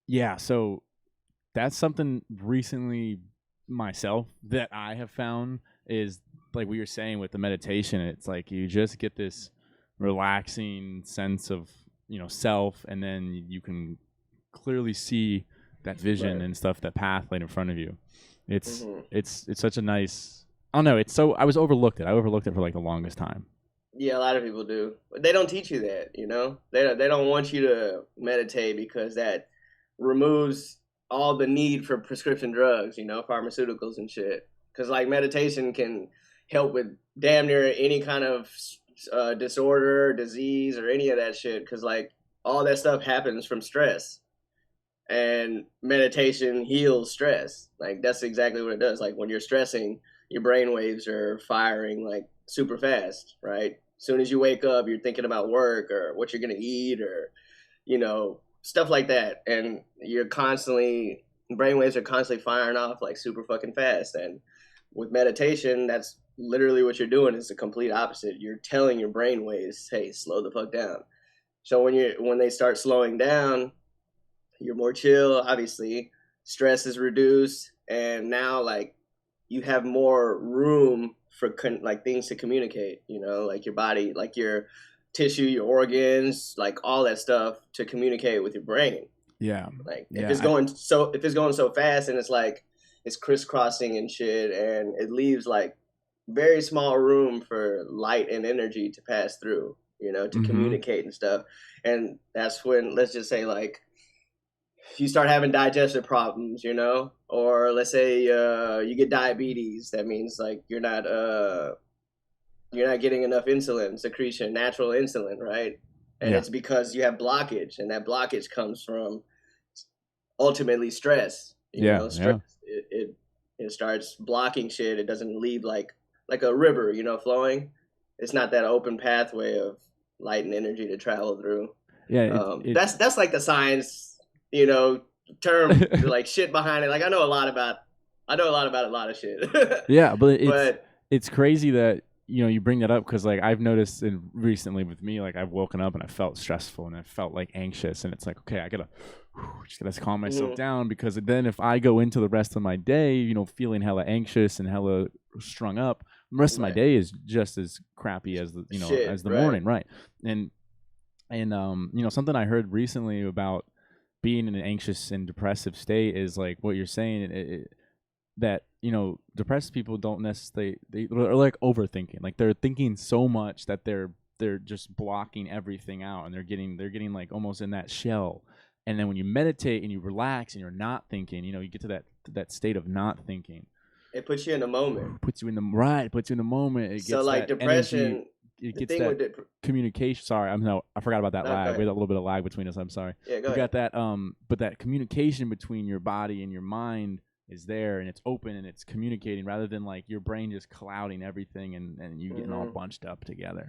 Yeah, so that's something recently myself that I have found is like we were saying with the meditation. It's like you just get this relaxing sense of self, and then you can clearly see that vision Right. and stuff, that path laid in front of you. It's Hmm. it's such a nice. I don't know. It's so I was overlooked it. I overlooked it for like the longest time. Yeah, a lot of people do. But they don't teach you that, you know? They don't want you to meditate because that removes all the need for prescription drugs, you know, pharmaceuticals and shit. Cuz like meditation can help with damn near any kind of disorder, disease or any of that shit cuz like all that stuff happens from stress. And meditation heals stress. Like that's exactly what it does. Like when you're stressing, your brain waves are firing like super fast, right? As soon as you wake up, you're thinking about work or what you're gonna eat or stuff like that, and you're constantly brainwaves are constantly firing off like super fucking fast. And with meditation, that's literally what you're doing. Is the complete opposite. You're telling your brainwaves, "Hey, slow the fuck down." So when they start slowing down, you're more chill, obviously stress is reduced, and now like you have more room for like things to communicate, like your body, like your tissue, your organs, like all that stuff to communicate with your brain. Yeah, Like yeah, if it's going so fast and it's like it's crisscrossing and shit, and it leaves like very small room for light and energy to pass through, to mm-hmm. communicate and stuff. And that's when, let's just say, like if you start having digestive problems, or let's say you get diabetes, that means like you're not getting enough insulin secretion, natural insulin, right? And Yeah, it's because you have blockage, and that blockage comes from ultimately stress. yeah, Stress yeah. it starts blocking shit. It doesn't leave like a river, flowing. It's not that open pathway of light and energy to travel through. Yeah, That's like the science, you know, term like shit behind it. Like I know a lot about a lot of shit. yeah, but But it's crazy that you bring that up because like I've noticed in recently with me, like I've woken up and I felt stressful and I felt like anxious, and it's like, okay, I gotta just gotta calm myself mhm, down, because then if I go into the rest of my day, feeling hella anxious and hella strung up, the rest of my right, day is just as crappy as shit, as the right. morning, right? And something I heard recently about being in an anxious and depressive state is like what you're saying. That depressed people don't necessarily, they're like overthinking, like they're thinking so much that they're just blocking everything out, and they're getting like almost in that shell. And then when you meditate and you relax and you're not thinking, you get to that state of not thinking. It puts you in the moment. Puts you in the moment. It So gets like that energy. depression, It the gets thing that with it. communication. Sorry, I forgot about that No, go lag. We ahead. had a little bit of lag between us. I'm sorry. Yeah, go We got ahead. that. But that communication between your body and your mind is there, and it's open and it's communicating, rather than like your brain just clouding everything, and you getting all Hmm. bunched up together.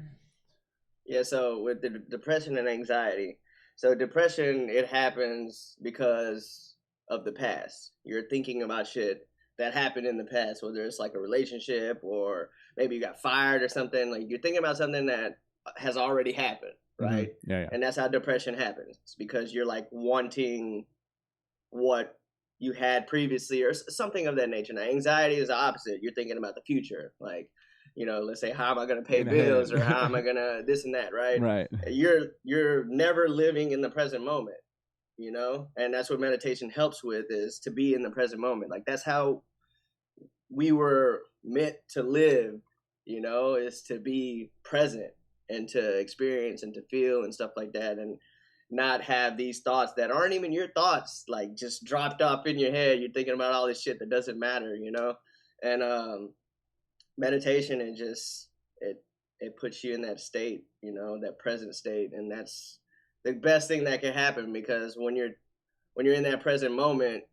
Yeah, so with the depression and anxiety, so depression, it happens because of the past. You're thinking about shit that happened in the past, whether it's like a relationship or maybe you got fired or something. Like you're thinking about something that has already happened, Mm-hmm. right? Yeah, yeah, And that's how depression happens. It's because you're like wanting what you had previously or something of that nature. Now, anxiety is the opposite. You're thinking about the future, like let's say, how am I going to pay thinking bills, or how am I ahead. going to this and that, right? Right. You're never living in the present moment, and that's what meditation helps with, is to be in the present moment. Like that's how we were meant to live, is to be present and to experience and to feel and stuff like that, and not have these thoughts that aren't even your thoughts, like just dropped off in your head. You're thinking about all this shit that doesn't matter, and meditation, it puts you in that state, that present state, and that's the best thing that can happen, because when you're in that present moment,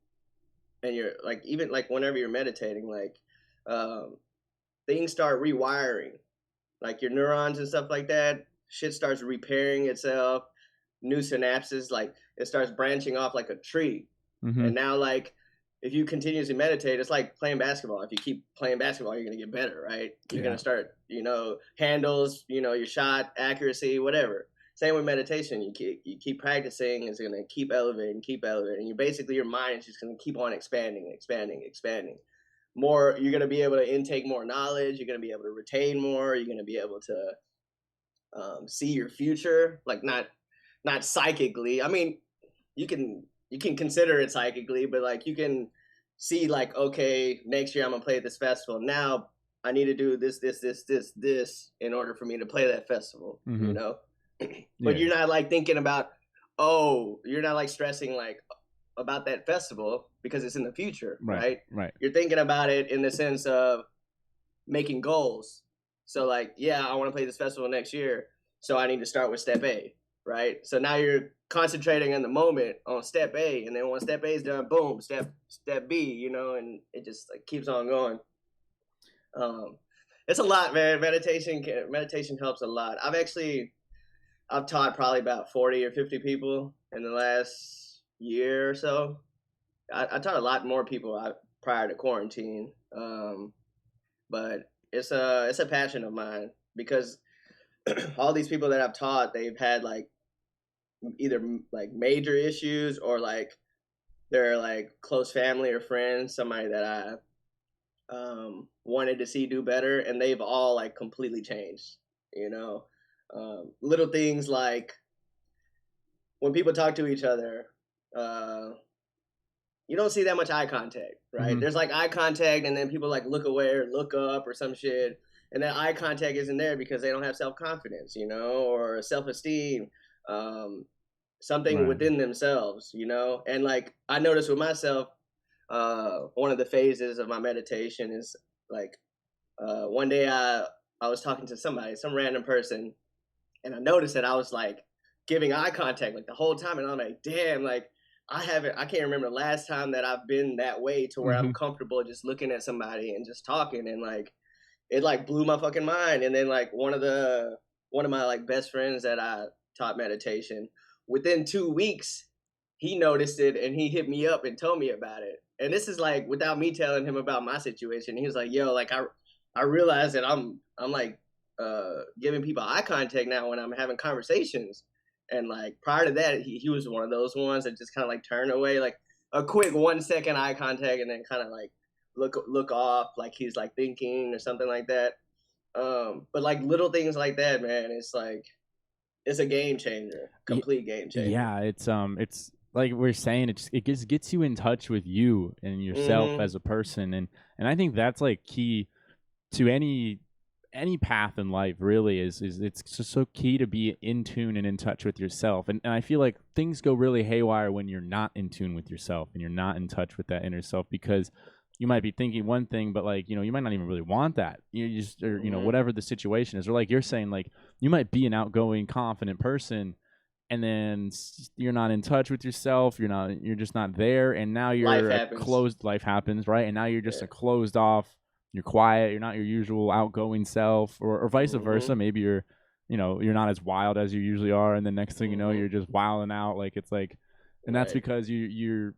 and you're like, even like whenever you're meditating, like um, things start rewiring, like your neurons and stuff like that. Shit starts repairing itself, new synapses, like it starts branching off like a tree. Mm-hmm. And now, like, if you continuously meditate, it's like playing basketball. If you keep playing basketball, you're gonna get better, right? You're Yeah. gonna start, handles, your shot accuracy, whatever. Same with meditation. You keep practicing. It's gonna keep elevating, and you basically your mind is just gonna keep on expanding. More, you're gonna be able to intake more knowledge. You're gonna be able to retain more. You're gonna be able to see your future, like not psychically. I mean, you can consider it psychically, but like you can see like, okay, next year I'm gonna play at this festival. Now I need to do this in order for me to play that festival. Mm-hmm. You know, but Yeah. you're not like thinking about, you're not like stressing like about that festival because it's in the future, right? Right. You're thinking about it in the sense of making goals. So like, yeah, I want to play this festival next year, so I need to start with step A, right? So now you're concentrating in the moment on step A, and then once step A is done, boom, step B, you know, and it just like keeps on going. It's a lot, man. Meditation helps a lot. I've taught probably about 40 or 50 people in the last year or so. I taught a lot more people prior to quarantine, but it's a passion of mine because all these people that I've taught, they've had like either like major issues or like they're like close family or friends, somebody that I wanted to see do better, and they've all like completely changed. You know, little things like when people talk to each other, you don't see that much eye contact, right? Mm-hmm. There's like eye contact, and then people like look away or look up or some shit, and that eye contact isn't there because they don't have self confidence, you know, or self esteem, something within themselves, you know. And like I noticed with myself, one of the phases of my meditation is like one day I was talking to somebody, some random person, and I noticed that I was like giving eye contact like the whole time, and I'm like, damn, like I can't remember the last time that I've been that way to where I'm comfortable just looking at somebody and just talking, and like it like blew my fucking mind. And then like one of my like best friends that I taught meditation, within 2 weeks he noticed it and he hit me up and told me about it. And this is like without me telling him about my situation. He was like, yo, like I realized that I'm like giving people eye contact now when I'm having conversations. And like prior to that, he was one of those ones that just kind of like turn away, like a quick 1 second eye contact, and then kind of like look off, like he's like thinking or something like that. But like little things like that, man, it's like it's a game changer, complete game changer. Yeah, it's like we're saying, it just gets you in touch with you and yourself as a person, and I think that's like key to any path in life. Really, is it's just so key to be in tune and in touch with yourself. And I feel like things go really haywire when you're not in tune with yourself and you're not in touch with that inner self, because you might be thinking one thing, but like, you know, you might not even really want that. You just, or, you know, whatever the situation is, or like you're saying, like you might be an outgoing, confident person, and then you're not in touch with yourself. You're just not there. And now you're closed. Life happens, right? And now you're just a closed off. You're quiet. You're not your usual outgoing self, or vice versa. Maybe you're not as wild as you usually are. And the next thing you know, you're just wilding out. Like it's like, and that's because you're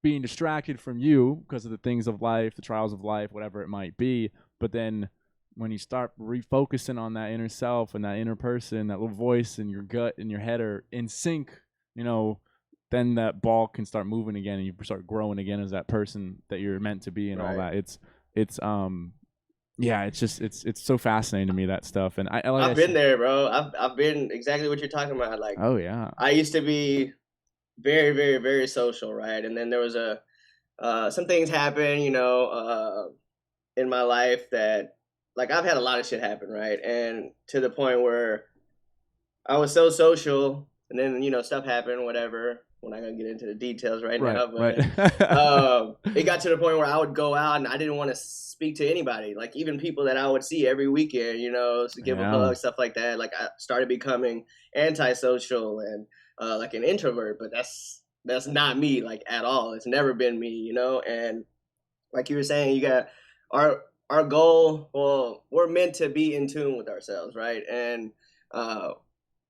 being distracted from you because of the things of life, the trials of life, whatever it might be. But then when you start refocusing on that inner self and that inner person, that little voice in your gut and your head are in sync, you know, then that ball can start moving again, and you start growing again as that person that you're meant to be, and all that. Yeah, it's just it's so fascinating to me, that stuff. And I've been there, bro. I've been exactly what you're talking about. Like, oh yeah, I used to be very, very, very social, right? And then there was some things happen, you know, in my life that, like, I've had a lot of shit happen, right? And to the point where I was so social, and then, you know, stuff happened, whatever. We're not gonna get into the details right now, but it got to the point where I would go out and I didn't want to speak to anybody, like even people that I would see every weekend, you know, to give a hug, stuff like that. Like I started becoming antisocial and like an introvert, but that's not me, like at all. It's never been me, you know. And like you were saying, you got our goal. Well, we're meant to be in tune with ourselves, right? And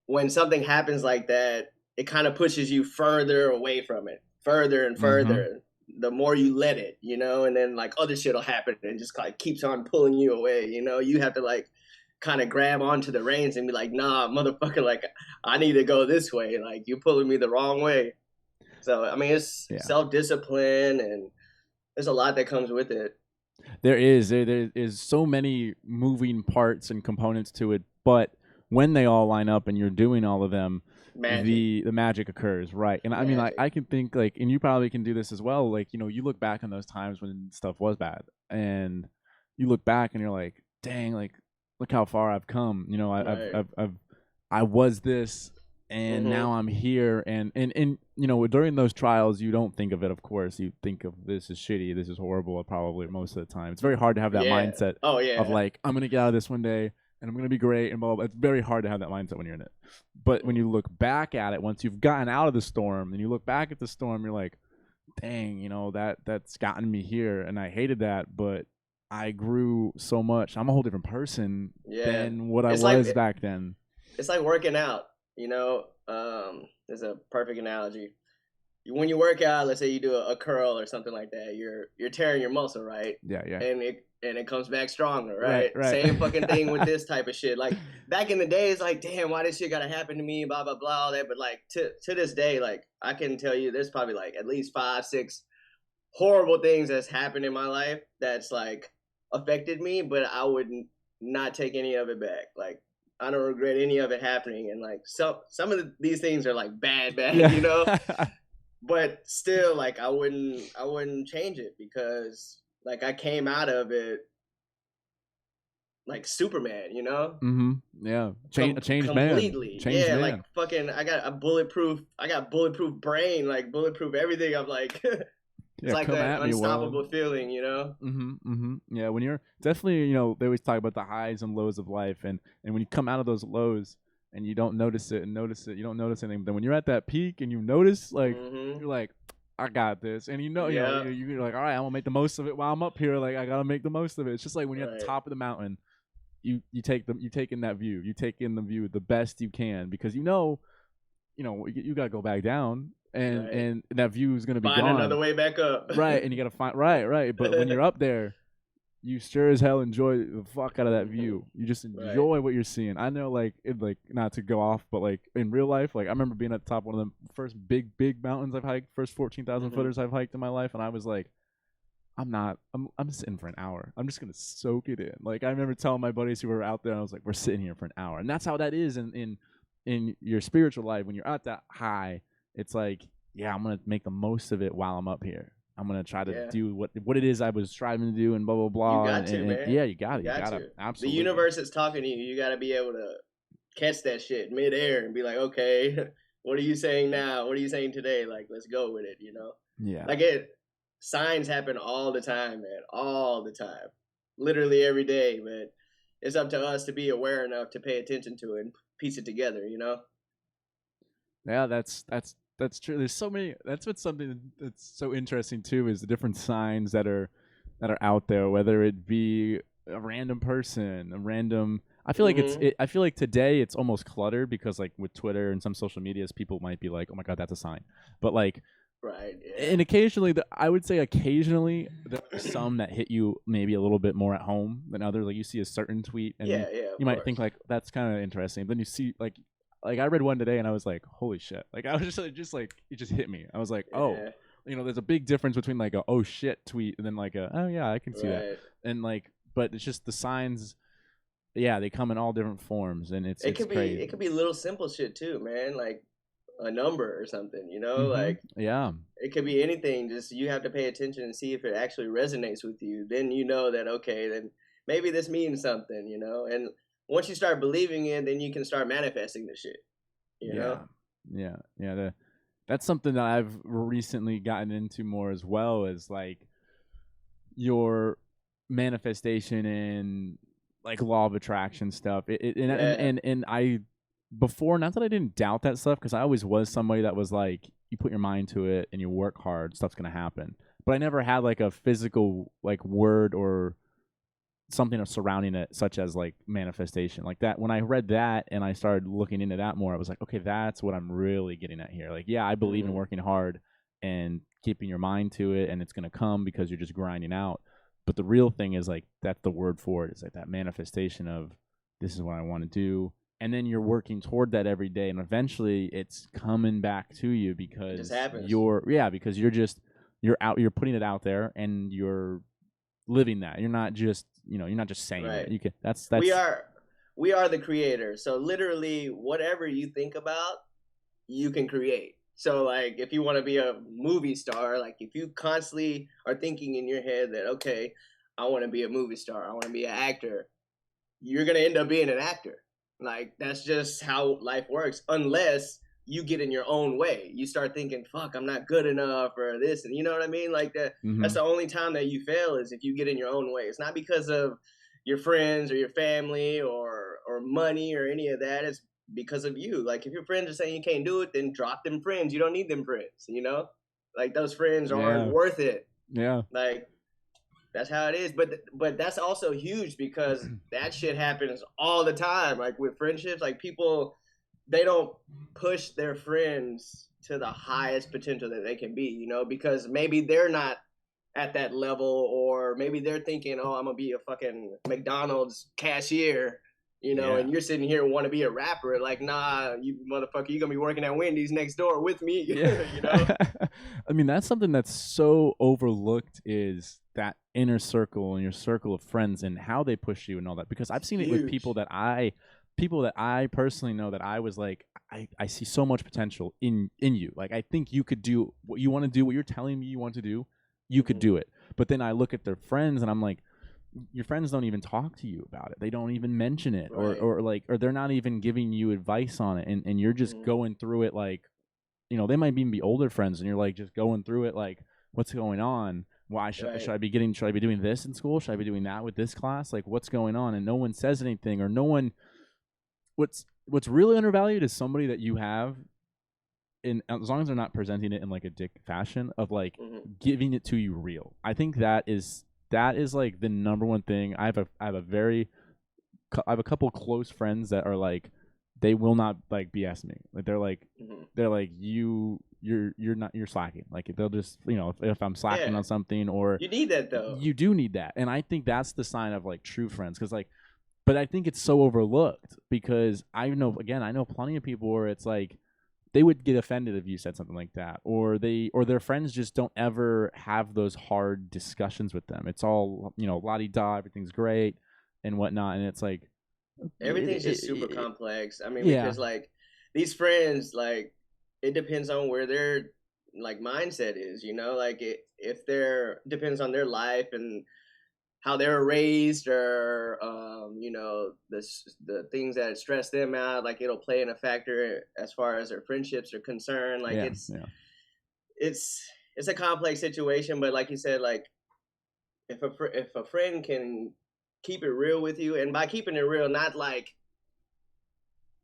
when something happens like that, it kind of pushes you further away from it, further and further. The more you let it, you know, and then like other shit will happen and just like keeps on pulling you away, you know. You have to like kind of grab onto the reins and be like, nah, motherfucker, like I need to go this way. Like you're pulling me the wrong way. So I mean, it's Yeah. self-discipline, and there's a lot that comes with it. There is so many moving parts and components to it, but when they all line up and you're doing all of them, Magic. the magic occurs, right? And I mean, like, Magic. I can think, like, and you probably can do this as well. Like, you look back on those times when stuff was bad, and you look back and you're like, dang, like, look how far I've come. Right. I was this, and Mm-hmm. now I'm here, and during those trials you don't think of it, of course. You think of, this is shitty, this is horrible, probably most of the time. It's very hard to have that Yeah. mindset Oh of yeah. like, I'm gonna get out of this one day and I'm gonna be great and blah, blah, blah. It's very hard to have that mindset when you're in it. But when you look back at it, once you've gotten out of the storm and you look back at the storm, you're like, dang, that's gotten me here, and I hated that, but I grew so much. I'm a whole different person Yeah. than what I It's like was back then. it's like working out. There's a perfect analogy. When you work out, let's say you do a curl or something like that, you're tearing your muscle, right? Yeah, yeah. And it comes back stronger, Right, right? right. Same fucking thing with this type of shit. Like back in the day, it's like, damn, why this shit gotta happen to me, blah blah blah, all that. But like to this day, like I can tell you, there's probably like at least 5, 6 horrible things that's happened in my life that's like affected me, but I would not take any of it back. Like I don't regret any of it happening, and like some of these things are like bad, Yeah. but still, like I wouldn't change it because like I came out of it like Superman. Mm-hmm. Yeah. A changed man. Completely. Changed Yeah, like man. fucking I got bulletproof brain, like bulletproof everything. I'm like it's Yeah, like come that at me, world. unstoppable feeling. Mm-hmm. Mm-hmm. Yeah, when you're definitely, they always talk about the highs and lows of life, and when you come out of those lows and you don't notice it, you don't notice anything. But then when you're at that peak and you notice, like, Mhm. you're like, I got this, and Yeah. you're like, all right, I'm gonna make the most of it while I'm up here. Like, I gotta make the most of it. It's just like when you're at the Right. top of the mountain, you take in that view, you take in the view the best you can, because you gotta go back down, and Right. that view is gonna be Find another gone. way back up. Right, and you gotta find, right. But when you're up there, you sure as hell enjoy the fuck out of that Mhm. view. You just Right. enjoy what you're seeing. I know, like, not to go off, but like in real life, like I remember being at the top of one of the first big mountains I've hiked, first 14,000 Mhm. footers I've hiked in my life, and I was like, I'm sitting for an hour. I'm just gonna soak it in. Like, I remember telling my buddies who were out there, and I was like, we're sitting here for an hour, and that's how that is in your spiritual life. When you're at that high, it's like, yeah, I'm gonna make the most of it while I'm up here. I'm gonna try to Yeah. do what it is I was striving to do, and blah blah You blah. got to, And man. yeah, You you got gotta to. The absolutely. universe is talking to you. You got to be able to catch that shit midair and be like, okay, what are you saying now? What are you saying today? Like, let's go with it. Yeah, Like signs happen all the time, man. All the time. Literally every day, but it's up to us to be aware enough to pay attention to it and piece it together. yeah, that's true. There's so many. That's what's something that's so interesting too, is the different signs that are out there, whether it be a random person, a random. I feel like Mm-hmm. I feel like today it's almost cluttered, because like with Twitter and some social medias, people might be like, oh my god, that's a sign. But like, Right, yeah. and occasionally, I would say occasionally there are some that hit you maybe a little bit more at home than others. Like, you see a certain tweet and Yeah, yeah, of you might think course. like, that's kind of interesting. Then you see, like I read one today and I was like, holy shit! Like, I was just like, it just hit me. I was like, oh, Yeah, there's a big difference between like a oh shit tweet and then like a, oh yeah, I can see that. right. And like, but it's just the signs. Yeah, they come in all different forms, and It it's could be crazy. it could be little simple shit too, man. Like a number or something. Mm-hmm. Like Yeah. it could be anything. Just you have to pay attention and see if it actually resonates with you. Then you know that okay, then maybe this means something. And once you start believing it, then you can start manifesting the shit. You know? Yeah. Yeah. That's something that I've recently gotten into more as well, as like your manifestation and like law of attraction stuff. Yeah. And I, before, not that I didn't doubt that stuff, because I always was somebody that was like, you put your mind to it and you work hard, stuff's gonna happen. But I never had like a physical like word or something surrounding it, such as like manifestation, like that. When I read that and I started looking into that more, I was like, okay, that's what I'm really getting at here. Like, yeah, I believe in Hmm. working hard and keeping your mind to it, and it's going to come because you're just grinding out. But the real thing is, like, that's the word for it, is like that manifestation of this is what I want to do. And then you're working toward that every day, and eventually it's coming back to you because just happens. because you're putting it out there and you're living that. You're not just saying Right. it. You can that's we are the creators. So literally whatever you think about, you can create. So like if you want to be a movie star, like if you constantly are thinking in your head that, okay, I want to be a movie star, I want to be an actor, you're going to end up being an actor. Like that's just how life works, unless you get in your own way. You start thinking, fuck, I'm not good enough or this, and you know what I mean? Like that's the only time that you fail is if you get in your own way. It's not because of your friends or your family or money or any of that. It's because of you. Like if your friends are saying you can't do it, then drop them friends. You don't need them friends, you know? Like those friends aren't worth it. Yeah. Like that's how it is. But that's also huge because that shit happens all the time. Like with friendships, like people, they don't push their friends to the highest potential that they can be, you know, because maybe they're not at that level, or maybe they're thinking, oh, I'm gonna be a fucking McDonald's cashier, you know, and you're sitting here and want to be a rapper. Like, nah, you motherfucker, you're gonna be working at Wendy's next door with me. Yeah. You know? I mean, that's something that's so overlooked, is that inner circle and your circle of friends and how they push you and all that. Because I've seen it with people that I personally know, that I was like, I see so much potential in you. Like, I think you could do what you want to do, what you're telling me you want to do. You could do it. But then I look at their friends and I'm like, your friends don't even talk to you about it. They don't even mention it, or they're not even giving you advice on it. And you're just going through it like, you know, they might even be older friends and you're like just going through it like, what's going on? Why should I be doing this in school? Should I be doing that with this class? Like, what's going on? And no one says anything, or no one. What's really undervalued is somebody that you have, in as long as they're not presenting it in like a dick fashion, of like giving it to you real. I think that is like the number one thing. I have a couple close friends that are like, they will not like BS me. Like they're like you're slacking. Like they'll just, you know, if I'm slacking on something, or you need that though. You do need that, and I think that's the sign of like true friends. Because like, but I think it's so overlooked, because I know plenty of people where it's like, they would get offended if you said something like that, or their friends just don't ever have those hard discussions with them. It's all, you know, la-di-da, everything's great and whatnot, and it's like everything's just super complex. I mean, because like these friends, like it depends on where their like mindset is, you know, like if they're depends on their life and how they were raised, or you know, the things that stress them out, like it'll play in a factor as far as their friendships are concerned. Like it's a complex situation, but like you said, like if a friend can keep it real with you, and by keeping it real, not like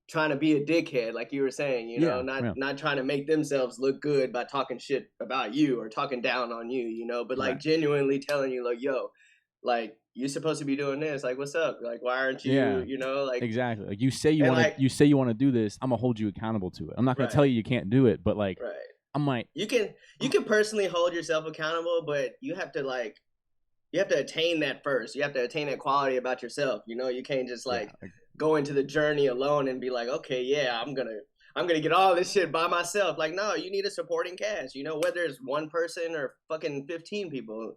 trying to be a dickhead, like you were saying, you know, not trying to make themselves look good by talking shit about you or talking down on you, you know, but like genuinely telling you like, yo, like you're supposed to be doing this. Like, what's up? Like, why aren't you? You know, like exactly. Like you say you want to do this. I'm gonna hold you accountable to it. I'm not gonna tell you can't do it, but like, I'm like, you can personally hold yourself accountable, but you have to attain that first. You have to attain that quality about yourself. You know, you can't just like go into the journey alone and be like, okay, yeah, I'm gonna get all this shit by myself. Like, no, you need a supporting cast. You know, whether it's one person or fucking 15 people.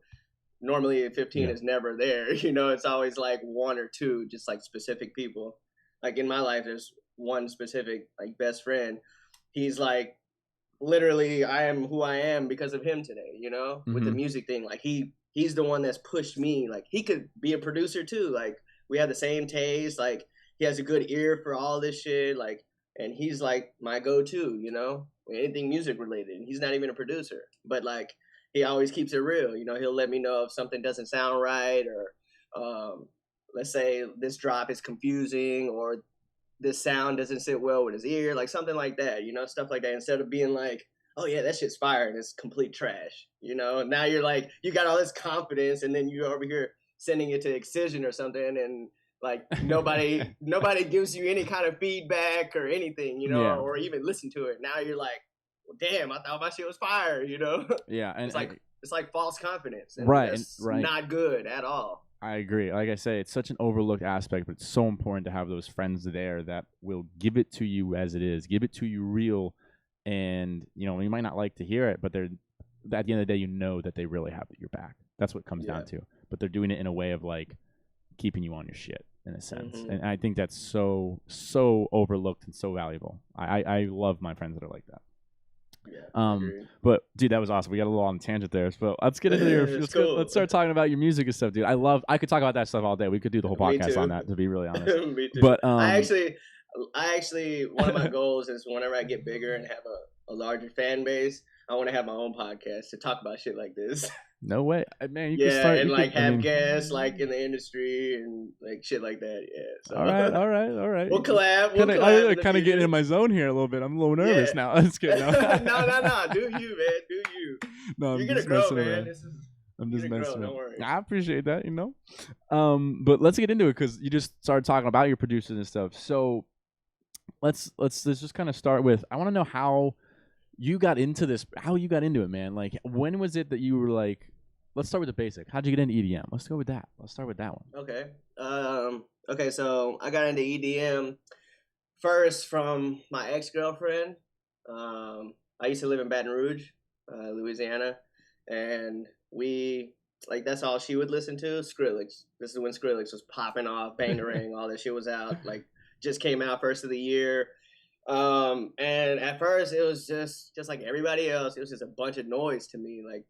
Normally 15 is never there, you know, it's always like one or two, just like specific people. Like in my life, there's one specific like best friend. He's like, literally, I am who I am because of him today, you know, with the music thing. Like he's the one that's pushed me. Like he could be a producer too. Like we have the same taste. Like he has a good ear for all this shit. Like, and he's like my go-to, you know, anything music related. And he's not even a producer, but like, he always keeps it real. You know, he'll let me know if something doesn't sound right, or let's say this drop is confusing, or this sound doesn't sit well with his ear, like something like that, you know, stuff like that. Instead of being like, oh yeah, that shit's fire and it's complete trash, you know. Now you're like, you got all this confidence, and then you're over here sending it to Excision or something, and like nobody gives you any kind of feedback or anything, you know, or even listen to it. Now you're like, well, damn, I thought my shit was fire, you know. Yeah, and It's like false confidence, and right, and that's right. not good at all. I agree. Like I say, it's such an overlooked aspect, but it's so important to have those friends there that will give it to you as it is, give it to you real, and you know you might not like to hear it, but they're at the end of the day, you know that they really have your back. That's what it comes down to. But they're doing it in a way of like keeping you on your shit in a sense, and I think that's so overlooked and so valuable. I love my friends that are like that. Yeah, but dude, that was awesome. We got a little on tangent there, but let's get into your. Let's start talking about your music and stuff, dude. I could talk about that stuff all day. We could do the whole podcast on that, to be really honest. Me too. But I actually, one of my goals is whenever I get bigger and have a larger fan base, I want to have my own podcast to talk about shit like this. No way, man. You can start, and like have guests like in the industry and like shit like that. Yeah. So. All right. We'll collab. Kind of getting in my zone here a little bit. I'm a little nervous now. Let's get no. Do you, man? Do you? No, you're gonna grow, man. I'm just messing with it. I appreciate that, you know. But let's get into it because you just started talking about your producers and stuff. So let's just kind of start with. I want to know how you got into this. How you got into it, man. Like, when was it that you were like? Let's start with the basic. How'd you get into EDM? Let's go with that. Let's start with that one. Okay. Okay. So I got into EDM first from my ex-girlfriend. I used to live in Baton Rouge, Louisiana, and that's all she would listen to. Skrillex. This is when Skrillex was popping off, Bangarang, all that shit was out. Like, just came out first of the year. And at first it was just like everybody else. It was just a bunch of noise to me. Like,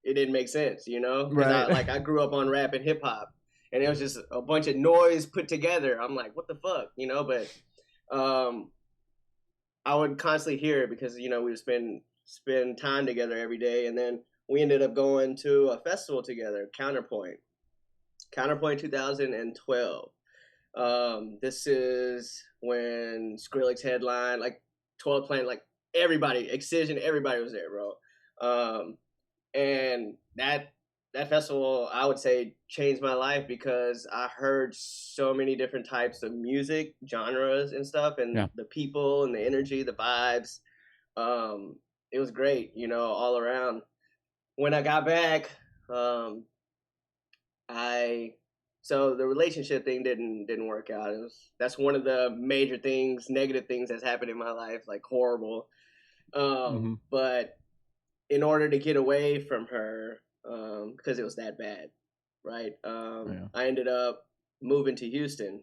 it didn't make sense, you know? Because I grew up on rap and hip hop, and it was just a bunch of noise put together. I'm like, what the fuck, you know? But I would constantly hear it because, you know, we would spend time together every day, and then we ended up going to a festival together, Counterpoint 2012. This is when Skrillex headlined, like 12 playing, like everybody, Excision, everybody was there, bro. And that festival, I would say, changed my life because I heard so many different types of music, genres and stuff, and the people and the energy, the vibes. It was great, you know, all around. When I got back, so the relationship thing didn't work out. That's one of the major things, negative things that's happened in my life, like horrible. But in order to get away from her, because it was that bad, right? I ended up moving to Houston.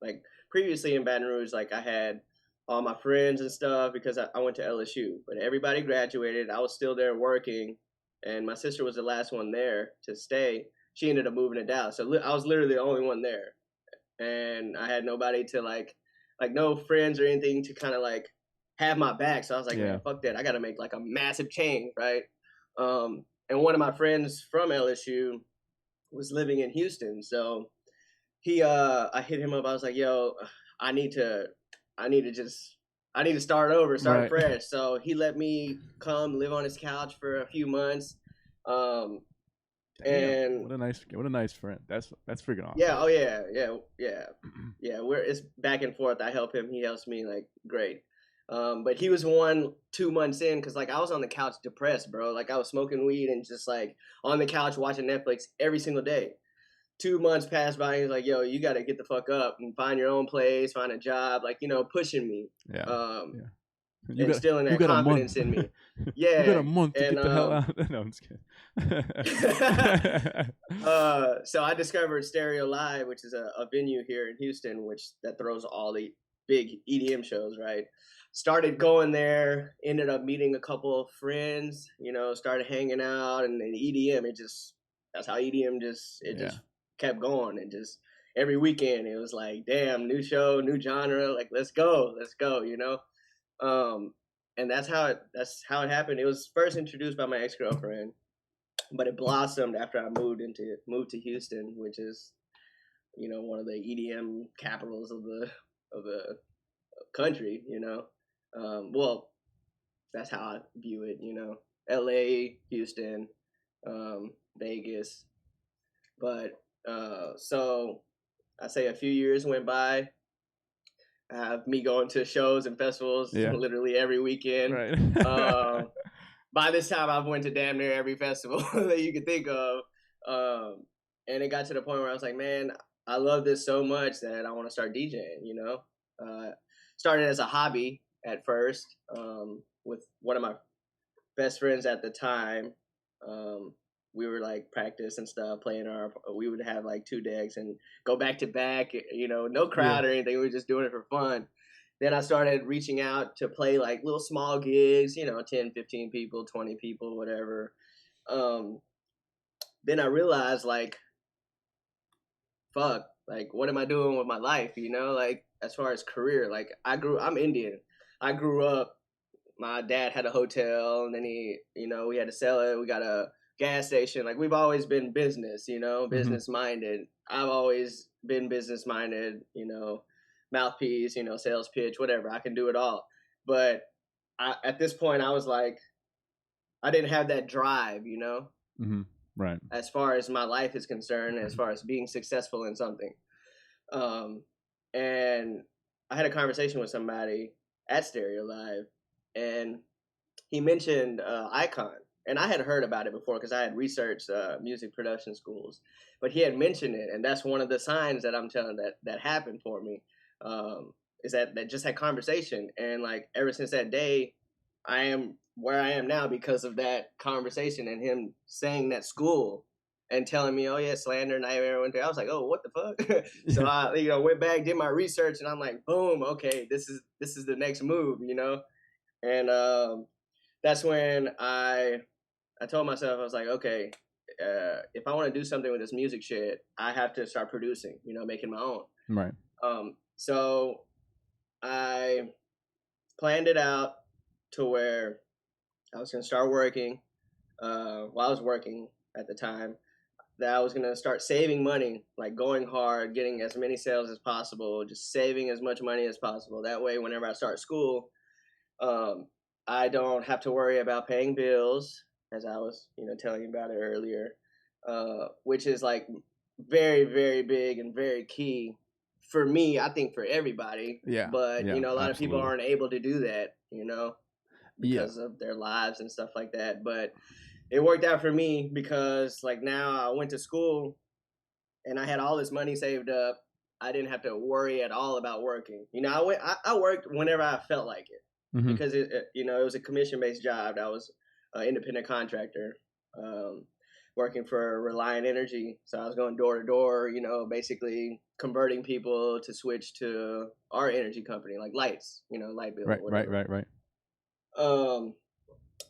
Like previously in Baton Rouge, like I had all my friends and stuff because I went to LSU, but everybody graduated. I was still there working, and my sister was the last one there to stay. She ended up moving to Dallas, so I was literally the only one there, and I had nobody to like no friends or anything to kind of like have my back. So I was like, man, fuck that. I got to make like a massive change, right? And one of my friends from LSU was living in Houston, so I hit him up. I was like, yo, I need to start over, start fresh. So he let me come live on his couch for a few months. And what a nice friend. That's freaking awesome. Yeah. Oh yeah. Yeah. It's back and forth. I help him. He helps me. Like, great. But he was 2 months in because like I was on the couch depressed, bro. Like I was smoking weed and just like on the couch watching Netflix every single day. 2 months passed by and he's like, yo, you got to get the fuck up and find your own place, find a job, like, you know, pushing me. Instilling that confidence in me. Yeah. You got a month to get the hell out. No, I'm just kidding. So I discovered Stereo Live, which is a venue here in Houston, that throws all the big EDM shows, right? Started going there, ended up meeting a couple of friends, you know, started hanging out, and EDM, that's how EDM just kept going. And just every weekend it was like, damn, new show, new genre, like let's go, you know. And that's how it happened. It was first introduced by my ex-girlfriend, but it blossomed after I moved to Houston, which is, you know, one of the EDM capitals of the country, you know. Well, that's how I view it, you know. LA, Houston, Vegas. But so I say a few years went by. have me going to shows and festivals literally every weekend. Right. By this time, I've went to damn near every festival that you could think of. And it got to the point where I was like, man, I love this so much that I want to start DJing, you know? Started as a hobby at first with one of my best friends at the time. We were like practice and stuff, playing we would have like 2 decks and go back to back, you know, no crowd or anything. We were just doing it for fun. Then I started reaching out to play like little small gigs, you know, 10, 15 people, 20 people, whatever. Then I realized like, fuck, like what am I doing with my life? You know, like as far as career, like I'm Indian. I grew up, my dad had a hotel and then we had to sell it. We got a gas station. Like we've always been business, you know, business minded. I've always been business minded, you know, mouthpiece, you know, sales pitch, whatever. I can do it all. But at this point, I was like, I didn't have that drive, you know, right. as far as my life is concerned, as far as being successful in something. And I had a conversation with somebody at Stereo Live, and he mentioned Icon. And I had heard about it before because I had researched music production schools, but he had mentioned it, and that's one of the signs that I'm telling that happened for me. Is that just had conversation, and like ever since that day, I am where I am now because of that conversation and him saying that school and telling me, oh yeah, slander and I ever went there. I was like, oh, what the fuck? So I went back, did my research, and I'm like, boom, okay, this is the next move, you know. And that's when I told myself, I was like, okay, if I want to do something with this music shit, I have to start producing, you know, making my own. Right. So I planned it out to where I was going to start working while I was working at the time, that I was going to start saving money, like going hard, getting as many sales as possible, just saving as much money as possible. That way, whenever I start school, I don't have to worry about paying bills, as I was, you know, telling you about it earlier, which is like very, very big and very key for me, I think for everybody. Yeah. But, you know, a lot of people aren't able to do that, you know, because of their lives and stuff like that. But it worked out for me because like now I went to school and I had all this money saved up. I didn't have to worry at all about working. You know, I worked whenever I felt like it because it was a commission-based job. I was an independent contractor working for Reliant Energy. So I was going door to door, you know, basically converting people to switch to our energy company, like lights, you know, light bill. Right.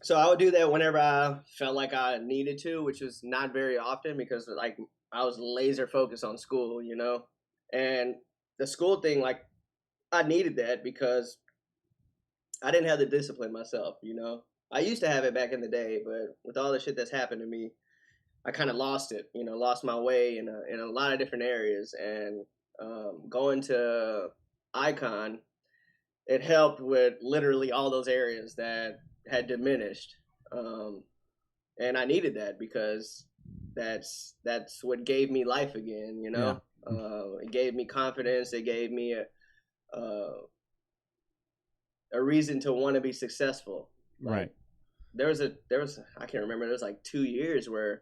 So I would do that whenever I felt like I needed to, which was not very often because like I was laser focused on school, you know, and the school thing, like I needed that because I didn't have the discipline myself, you know. I used to have it back in the day, but with all the shit that's happened to me, I kind of lost it, you know, lost my way in a lot of different areas. And going to Icon, it helped with literally all those areas that had diminished. And I needed that because that's what gave me life again, you know. It gave me confidence. It gave me a reason to want to be successful. Like, right. There was I can't remember. There was like 2 years where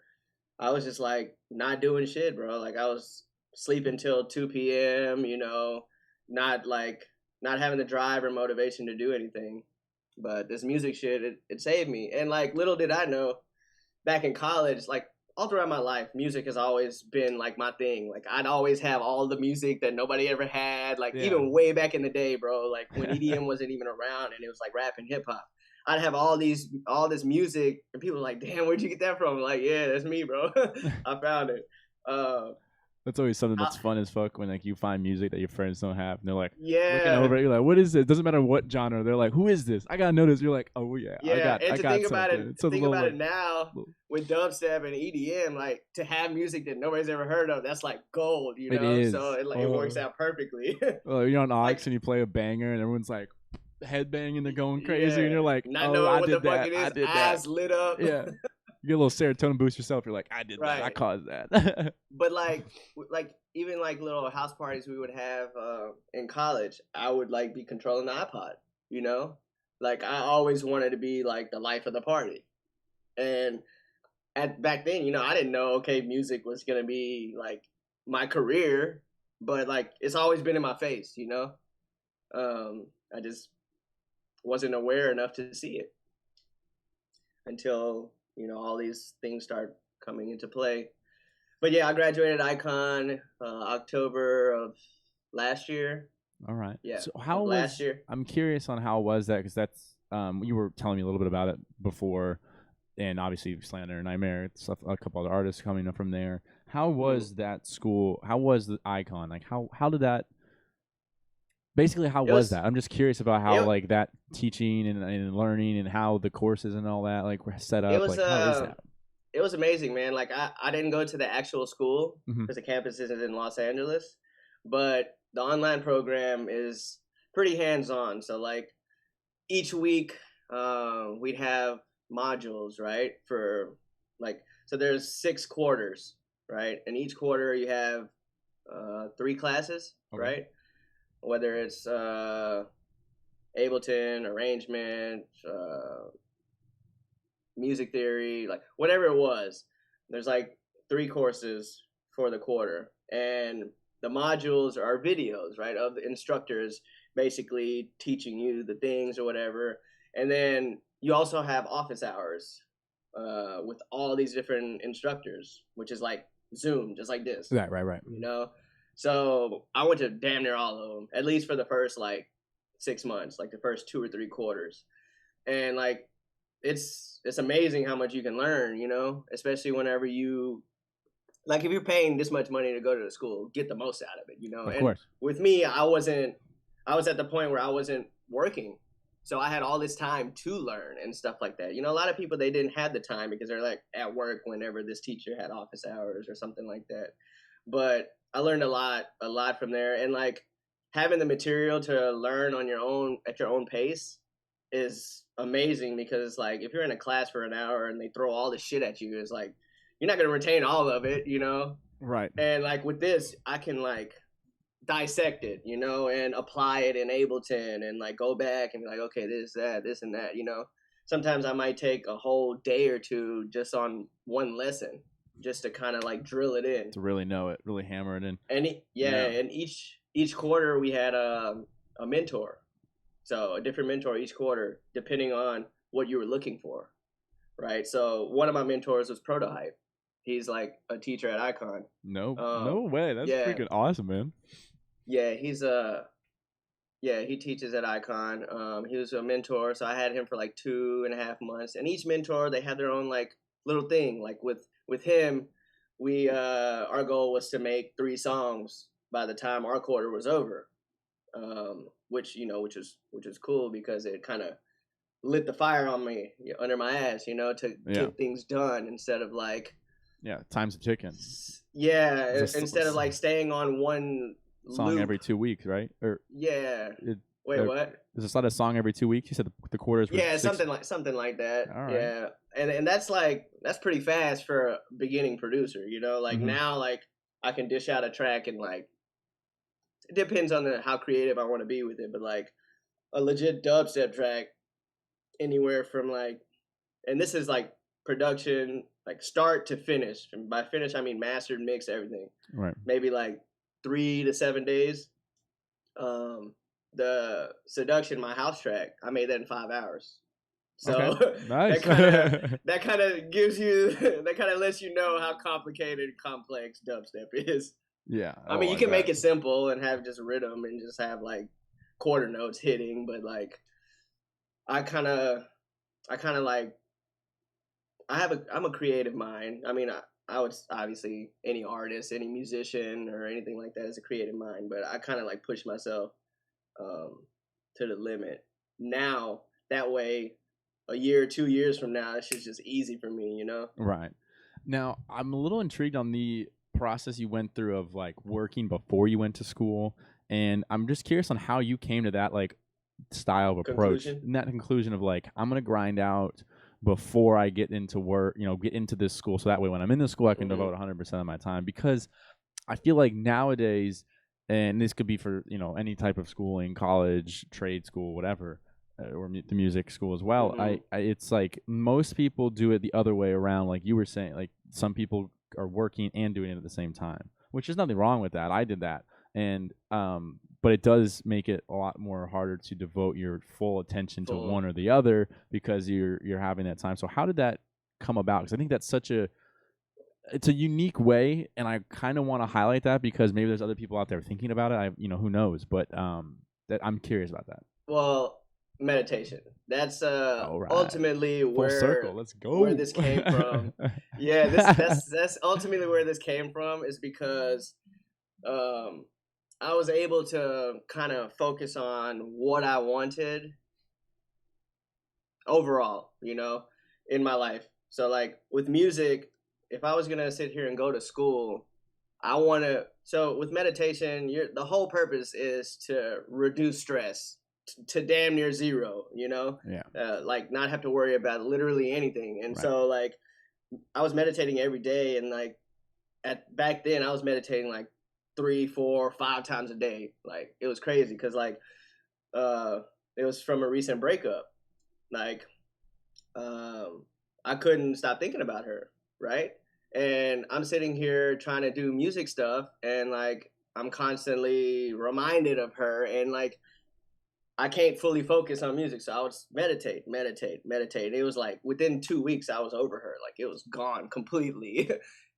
I was just like not doing shit, bro. Like I was sleeping till 2 p.m. You know, not having the drive or motivation to do anything. But this music shit, it saved me. And like little did I know, back in college, like all throughout my life, music has always been like my thing. Like I'd always have all the music that nobody ever had. Like even way back in the day, bro. Like when EDM wasn't even around and it was like rap and hip hop. I'd have all this music, and people were like, "Damn, where'd you get that from?" I'm like, yeah, that's me, bro. I found it. That's always something that's fun as fuck when like you find music that your friends don't have, and they're like looking over it. You're like, "What is it?" Doesn't matter what genre. They're like, "Who is this? I gotta know this." You're like, "Oh yeah, I got." And I to got think about something. it, it now with dubstep and EDM, like to have music that nobody's ever heard of, that's like gold, you know. It is. So it works out perfectly. Well, you're on Ox and you play a banger, and everyone's like headbanging, they're going crazy, and you're like, not knowing what the fuck it is, I did eyes that. lit up. Yeah. You get a little serotonin boost yourself. You're like, I did that. I Right. caused that. But like even like little house parties we would have in college, I would like be controlling the iPod. You know, like I always wanted to be like the life of the party. And at back then, you know, I didn't know okay, music was gonna be like my career, but like it's always been in my face. You know, I just wasn't aware enough to see it until you know all these things start coming into play. But yeah, I graduated Icon October of last year. All right. Yeah, So of last year. I'm curious on how was that, because that's you were telling me a little bit about it before, and obviously Slander and Nightmare, stuff, a couple other artists coming up from there. How was that school? How was the Icon? Like how did that? Basically, how It was was that? I'm just curious about how it, like that teaching and learning and how the courses and all that like were set it up. was Like how is that? it was amazing, man. Like I didn't go to the actual school Mhm. because the campus isn't in Los Angeles, but the online program is pretty hands on. So like each week we'd have modules, right? For like so there's 6 quarters, right? And each quarter you have 3 classes, Okay. right? Whether it's Ableton, arrangement, music theory, like whatever it was. There's like 3 courses for the quarter, and the modules are videos, right, of the instructors basically teaching you the things or whatever. And then you also have office hours with all these different instructors, which is like Zoom, just like this, Right. you know. So I went to damn near all of them, at least for the first like 6 months, like the first 2 or 3 quarters, and like it's amazing how much you can learn, you know, especially whenever you like if you're paying this much money to go to the school, get the most out of it, you know. Of And course. with me, I was at the point where I wasn't working. So I had all this time to learn and stuff like that. You know, a lot of people they didn't have the time because they're like at work whenever this teacher had office hours or something like that. But I learned a lot from there, and like having the material to learn on your own at your own pace is amazing because like if you're in a class for an hour and they throw all this shit at you, it's like you're not gonna retain all of it, you know. Right. And like with this, I can like dissect it, you know, and apply it in Ableton and like go back and be like, okay, this and that, you know. Sometimes I might take a whole day or two just on one lesson, just to kind of like drill it in. To really know it, really hammer it in. And and each quarter we had a mentor, so a different mentor each quarter, depending on what you were looking for, right? So one of my mentors was Prototype. He's like a teacher at Icon. No way. That's Yeah, freaking awesome, man. yeah, he teaches at Icon. He was a mentor, so I had him for like 2.5 months. And each mentor, they had their own like little thing. Like with him, we our goal was to make 3 songs by the time our quarter was over. Which you know, which was cool because it kind of lit the fire on me under my ass, you know, to Yeah. get things done instead of like time's a ticking. Yeah, It's a instead of like staying on one song loop. every 2 weeks, right? Or Yeah. Wait, what? Is it a song every 2 weeks? You said the quarters were Yeah, 6. something like that. All right. Yeah, and that's pretty fast for a beginning producer, you know. Like now, like I can dish out a track and like it depends on how creative I want to be with it, but like a legit dubstep track, anywhere from like, and this is like production, like start to finish. And by finish, I mean mastered, mix, everything. Right. Maybe like 3 to 7 days. The Seduction, my house track, I made that in 5 hours. So okay. Nice. that kind of gives you that kind of lets you know how complicated and complex dubstep is. Yeah. I mean, you can make it simple and have just rhythm and just have like quarter notes hitting, but like I kind of like I'm a creative mind. I mean, I would obviously any artist, any musician, or anything like that is a creative mind, but I kind of like push myself to the limit. Now that way, a year or 2 years from now, it's just easy for me, you know. Right. Now I'm a little intrigued on the process you went through of like working before you went to school, and I'm just curious on how you came to that like style of approach and that conclusion of like I'm gonna grind out before I get into work, get into this school. So that way when I'm in the school, I can Mm-hmm. devote 100% of my time, because I feel like nowadays, and this could be for, any type of schooling, college, trade school, whatever, or the music school as well. Mm-hmm. It's like most people do it the other way around. Like you were saying, like some people are working and doing it at the same time, which is nothing wrong with that. I did that. And, but it does make it a lot more harder to devote your full attention to one or the other, because you're having that time. So how did that come about? Because I think that's it's a unique way, and I kind of want to highlight that, because maybe there's other people out there thinking about it. Who knows? But that I'm curious about that. Well, meditation. That's All right. ultimately Full circle. Let's go. where this came from. Yeah, that's ultimately where this came from, is because I was able to kind of focus on what I wanted overall, in my life. So like with music, if I was gonna sit here and go to school, so with meditation, the whole purpose is to reduce stress to damn near zero, Yeah. like not have to worry about literally anything. And Right. so like I was meditating every day, and like back then I was meditating like 3, 4, 5 times a day. Like it was crazy, because like it was from a recent breakup. Like I couldn't stop thinking about her, right? And I'm sitting here trying to do music stuff, and like I'm constantly reminded of her, and like I can't fully focus on music. So I would meditate. It was like within 2 weeks I was over her. Like it was gone completely.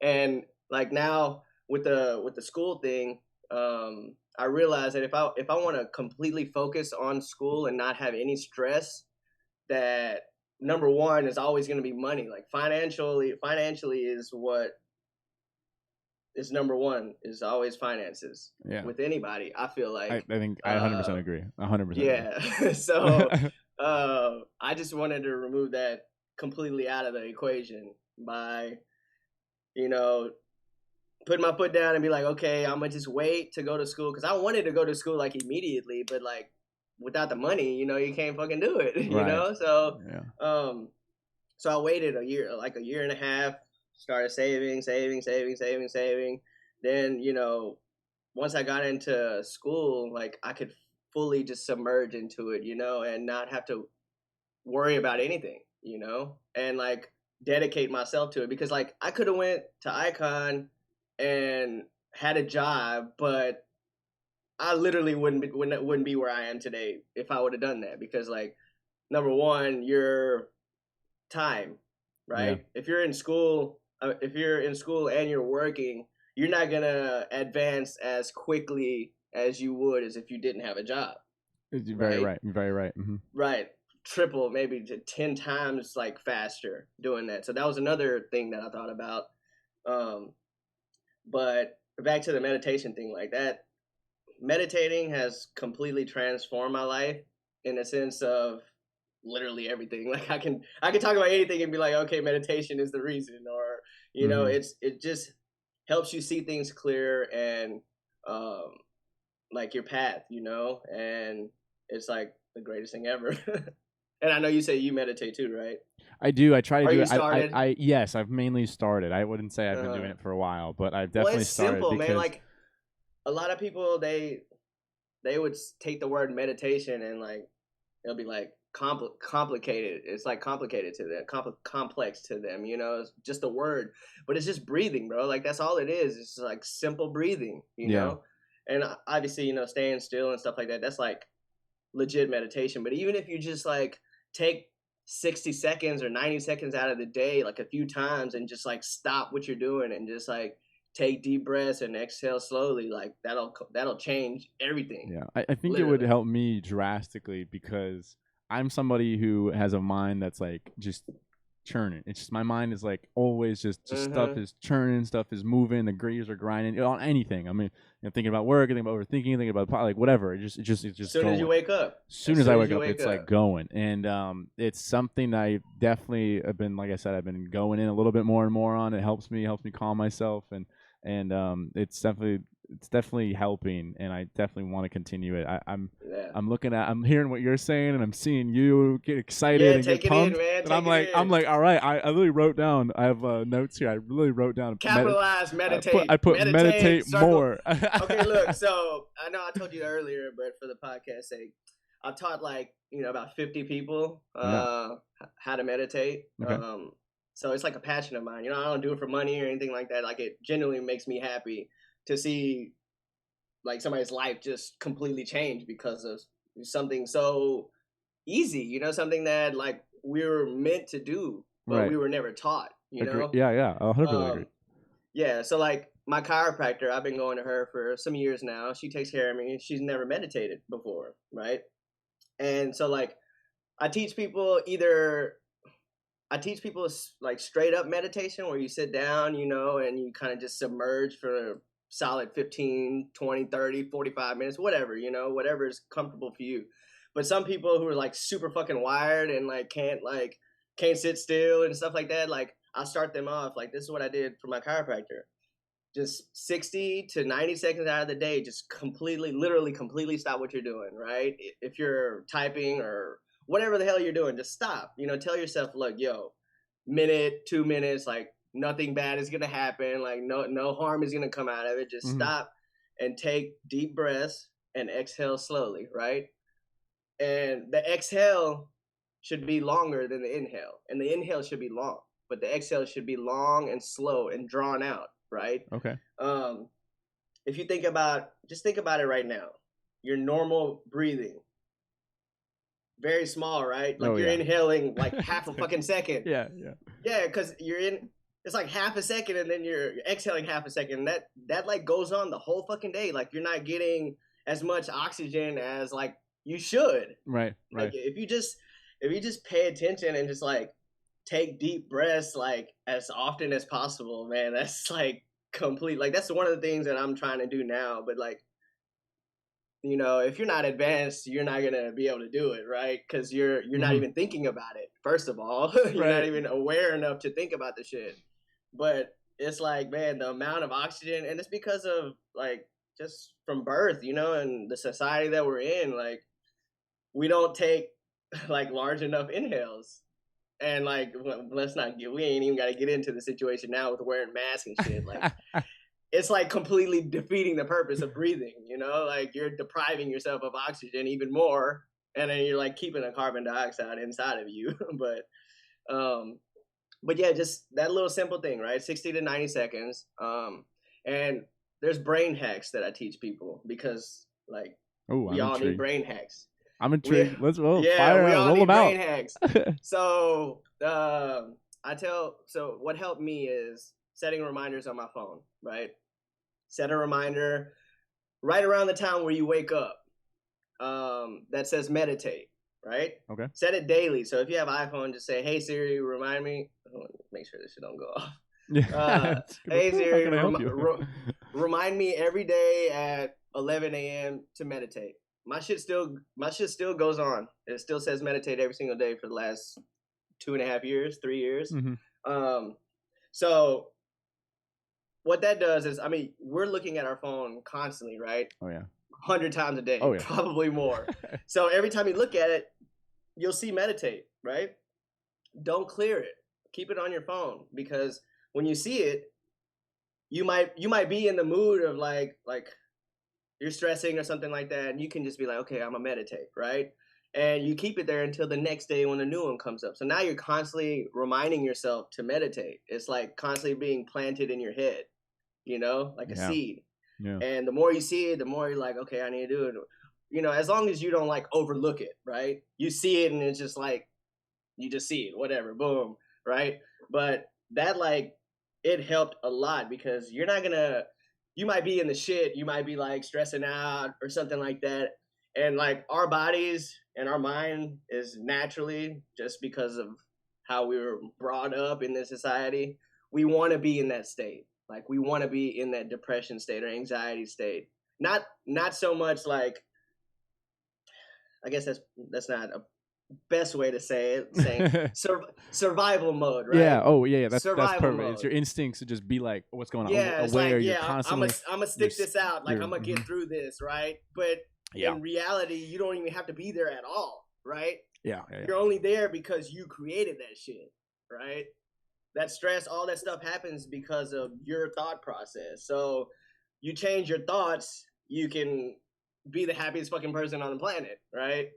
And like now with the school thing, I realized that if I want to completely focus on school and not have any stress, that number one is always going to be money. Like financially is what is number one, is always finances. Yeah. With anybody, I feel like I think I 100% agree. 100%. Yeah. So I just wanted to remove that completely out of the equation by, putting my foot down and be like, okay, I'm gonna just wait to go to school, because I wanted to go to school like immediately, but like without the money, you can't fucking do it. Right. So Yeah. so I waited a year and a half, started saving. Then, once I got into school, like I could fully just submerge into it, and not have to worry about anything, and like dedicate myself to it, because like I could have went to Icon and had a job, but I literally wouldn't be where I am today if I would have done that, because like number one, your time, right? Yeah. If you're in school and you're working, you're not gonna advance as quickly as you would as if you didn't have a job. Very right. Very right. Mm-hmm. Right. Triple, maybe to 10 times like faster doing that. So that was another thing that I thought about. But back to the meditation thing, like that, meditating has completely transformed my life in the sense of literally everything. Like I can talk about anything and be like, okay, meditation is the reason, or it just helps you see things clear, and like your path, and it's like the greatest thing ever. And I know you say you meditate too, right? I do. I try to do you it. started? Yes, I've mainly started. I wouldn't say I've been doing it for a while, but I've Well, definitely it's started simple, because man. Like a lot of people, they would take the word meditation and like it'll be like complicated. It's like complicated to them, complex to them. It's just a word, but it's just breathing, bro. Like that's all it is. It's just like simple breathing, And obviously, staying still and stuff like that. That's like legit meditation. But even if you just like take 60 seconds or 90 seconds out of the day, like a few times, and just like stop what you're doing and just like take deep breaths and exhale slowly, like that'll change everything. Yeah, I think literally. It would help me drastically, because I'm somebody who has a mind that's like just churning. It's just my mind is like always just stuff is churning, stuff is moving, the gears are grinding on anything. I mean, thinking about work, thinking about overthinking, thinking about like whatever. It's just as soon as you wake up. As soon as I wake up, it's like going, and it's something I definitely have been, like I said, I've been going in a little bit more and more on. It helps me calm myself, and and it's definitely helping, and I definitely want to continue it. Yeah. I'm hearing what you're saying, and I'm seeing you get excited Yeah, and get take it in, pumped. man. And I'm Take it like, in. all right. I really wrote down. I have notes here. I really wrote down. Capitalize, I meditate, put meditate circle. more. Okay, look. So I know I told you earlier, but for the podcast sake, I taught about 50 people Yeah. how to meditate. Okay. So it's like a passion of mine. I don't do it for money or anything like that. Like it genuinely makes me happy to see like somebody's life just completely change because of something so easy. Something that like we were meant to do, but Right. we were never taught. Agree. Yeah. 100% agree. Yeah, so like my chiropractor, I've been going to her for some years now. She takes care of me. She's never meditated before, right? And so like I teach people like straight up meditation where you sit down, and you kind of just submerge for a solid 15, 20, 30, 45 minutes, whatever, whatever is comfortable for you. But some people who are like super fucking wired and like can't sit still and stuff like that, like I'll start them off like this is what I did for my chiropractor. Just 60 to 90 seconds out of the day, just literally completely stop what you're doing, right? If you're typing or whatever the hell you're doing, just stop. Tell yourself, look, yo, minute, 2 minutes, like nothing bad is gonna happen, like no harm is gonna come out of it. Just stop and take deep breaths and exhale slowly, right? And the exhale should be longer than the inhale, and the inhale should be long, but the exhale should be long and slow and drawn out, right? Okay. If you think about it right now, your normal breathing, very small, right? Like you're inhaling like half a fucking second. Yeah. Yeah, because it's like half a second, and then you're exhaling half a second. And that like goes on the whole fucking day. Like you're not getting as much oxygen as like you should. Right. Like if you just pay attention and just like take deep breaths like as often as possible, man, that's like complete. Like that's one of the things that I'm trying to do now. But like, if you're not advanced, you're not gonna be able to do it, right? Because you're not even thinking about it. First of all, you're not even aware enough to think about the shit. But it's like, man, the amount of oxygen, and it's because of like just from birth, and the society that we're in, like we don't take like large enough inhales. And like, we ain't even got to get into the situation now with wearing masks and shit. Like, it's like completely defeating the purpose of breathing, like you're depriving yourself of oxygen even more. And then you're like keeping the carbon dioxide inside of you. But yeah, just that little simple thing, right? 60 to 90 seconds. And there's brain hacks that I teach people because like we all need brain hacks. I'm intrigued. Let's roll we all roll need them brain out. hacks. So what helped me is setting reminders on my phone, right? Set a reminder right around the time where you wake up that says meditate, right? Okay. Set it daily. So if you have iPhone, just say, hey Siri, remind me. Make sure this shit don't go off. Hey Siri, remind me every day at 11 a.m. to meditate. My shit still goes on. It still says meditate every single day for the last 2.5 years, 3 years. So what that does is, we're looking at our phone constantly, right? Oh yeah. 100 times a day, probably more. So every time you look at it, you'll see meditate, right? Don't clear it. Keep it on your phone, because when you see it, you might be in the mood of like you're stressing or something like that, and you can just be like, okay, I'm gonna meditate, right? And you keep it there until the next day when a new one comes up. So now you're constantly reminding yourself to meditate. It's like constantly being planted in your head, like a seed. Yeah. And the more you see it, the more you're like, okay, I need to do it. As long as you don't like overlook it, right? You see it and it's just like, you just see it, whatever, boom, right? But that like, it helped a lot, because you might be in the shit, you might be like stressing out or something like that. And like our bodies and our mind is naturally, just because of how we were brought up in this society, we want to be in that state. Like we want to be in that depression state or anxiety state. Not so much like, I guess that's not best way to say it, saying survival mode, right? Yeah. Oh, yeah. That's Survival perfect. mode. It's your instincts to just be like, what's going on? Yeah, it's Aware. like, You're yeah, I'm constantly. gonna stick this out. Like, I'm gonna get Mhm. through this, right? But Yeah. in reality, you don't even have to be there at all, right? Yeah. You're only there because you created that shit, right? That stress, all that stuff happens because of your thought process. So you change your thoughts, you can be the happiest fucking person on the planet, right?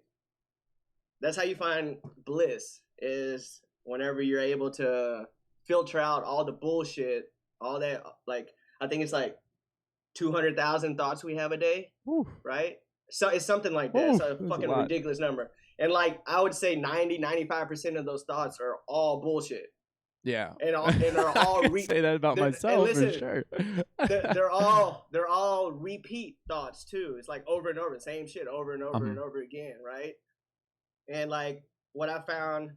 That's how you find bliss, is whenever you're able to filter out all the bullshit, all that, like, I think it's like 200,000 thoughts we have a day, Oof. right? So it's something like that. Oof, It's a that's fucking lot. ridiculous number. And like, I would say 95% of those thoughts are all bullshit. Yeah. And are all I can say that about myself for sure. they're all repeat thoughts too. It's like over and over, same shit over and over and over again, right? And like, what I found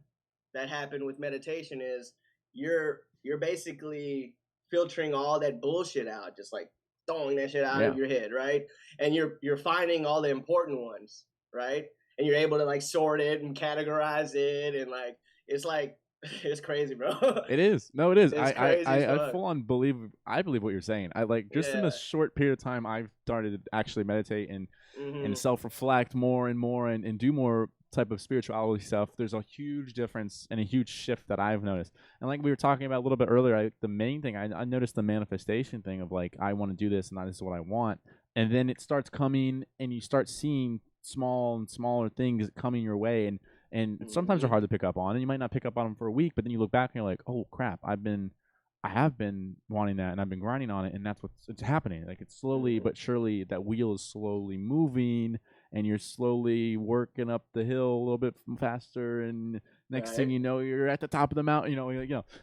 that happened with meditation is you're basically filtering all that bullshit out, just like throwing that shit out of your head, right? And you're finding all the important ones, right? And you're able to like sort it and categorize it, and like, it's like, it's crazy, bro. It is. No, it is. It's crazy as I fuck. full on believe. I believe what you're saying. I like just in Yeah. the short period of time I've started to actually meditate and Mhm. self reflect more and more and do more type of spirituality stuff. There's a huge difference and a huge shift that I've noticed. And like we were talking about a little bit earlier, the main thing I noticed the manifestation thing of like, I want to do this and this is what I want, and then it starts coming and you start seeing small and smaller things coming your way, and sometimes they're hard to pick up on, and you might not pick up on them for a week, but then you look back and you're like, oh crap, I have been wanting that, and I've been grinding on it, and that's it's happening. Like, it's slowly but surely, that wheel is slowly moving, and you're slowly working up the hill a little bit faster, and next thing you know, you're at the top of the mountain.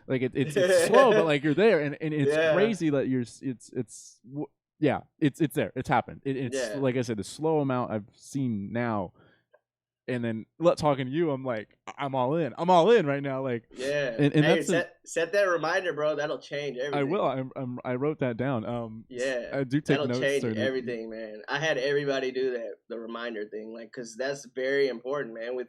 It's slow, but like you're there, and it's crazy that it's there. It's happened. It's like I said, the slow amount I've seen now. And then talking to you, I'm like, I'm all in. I'm all in right now. Like, and hey, set that reminder, bro. That'll change everything. I will. I wrote that down. I do take that'll notes. Change everything, man. I had everybody do that, the reminder thing, like, because that's very important, man. With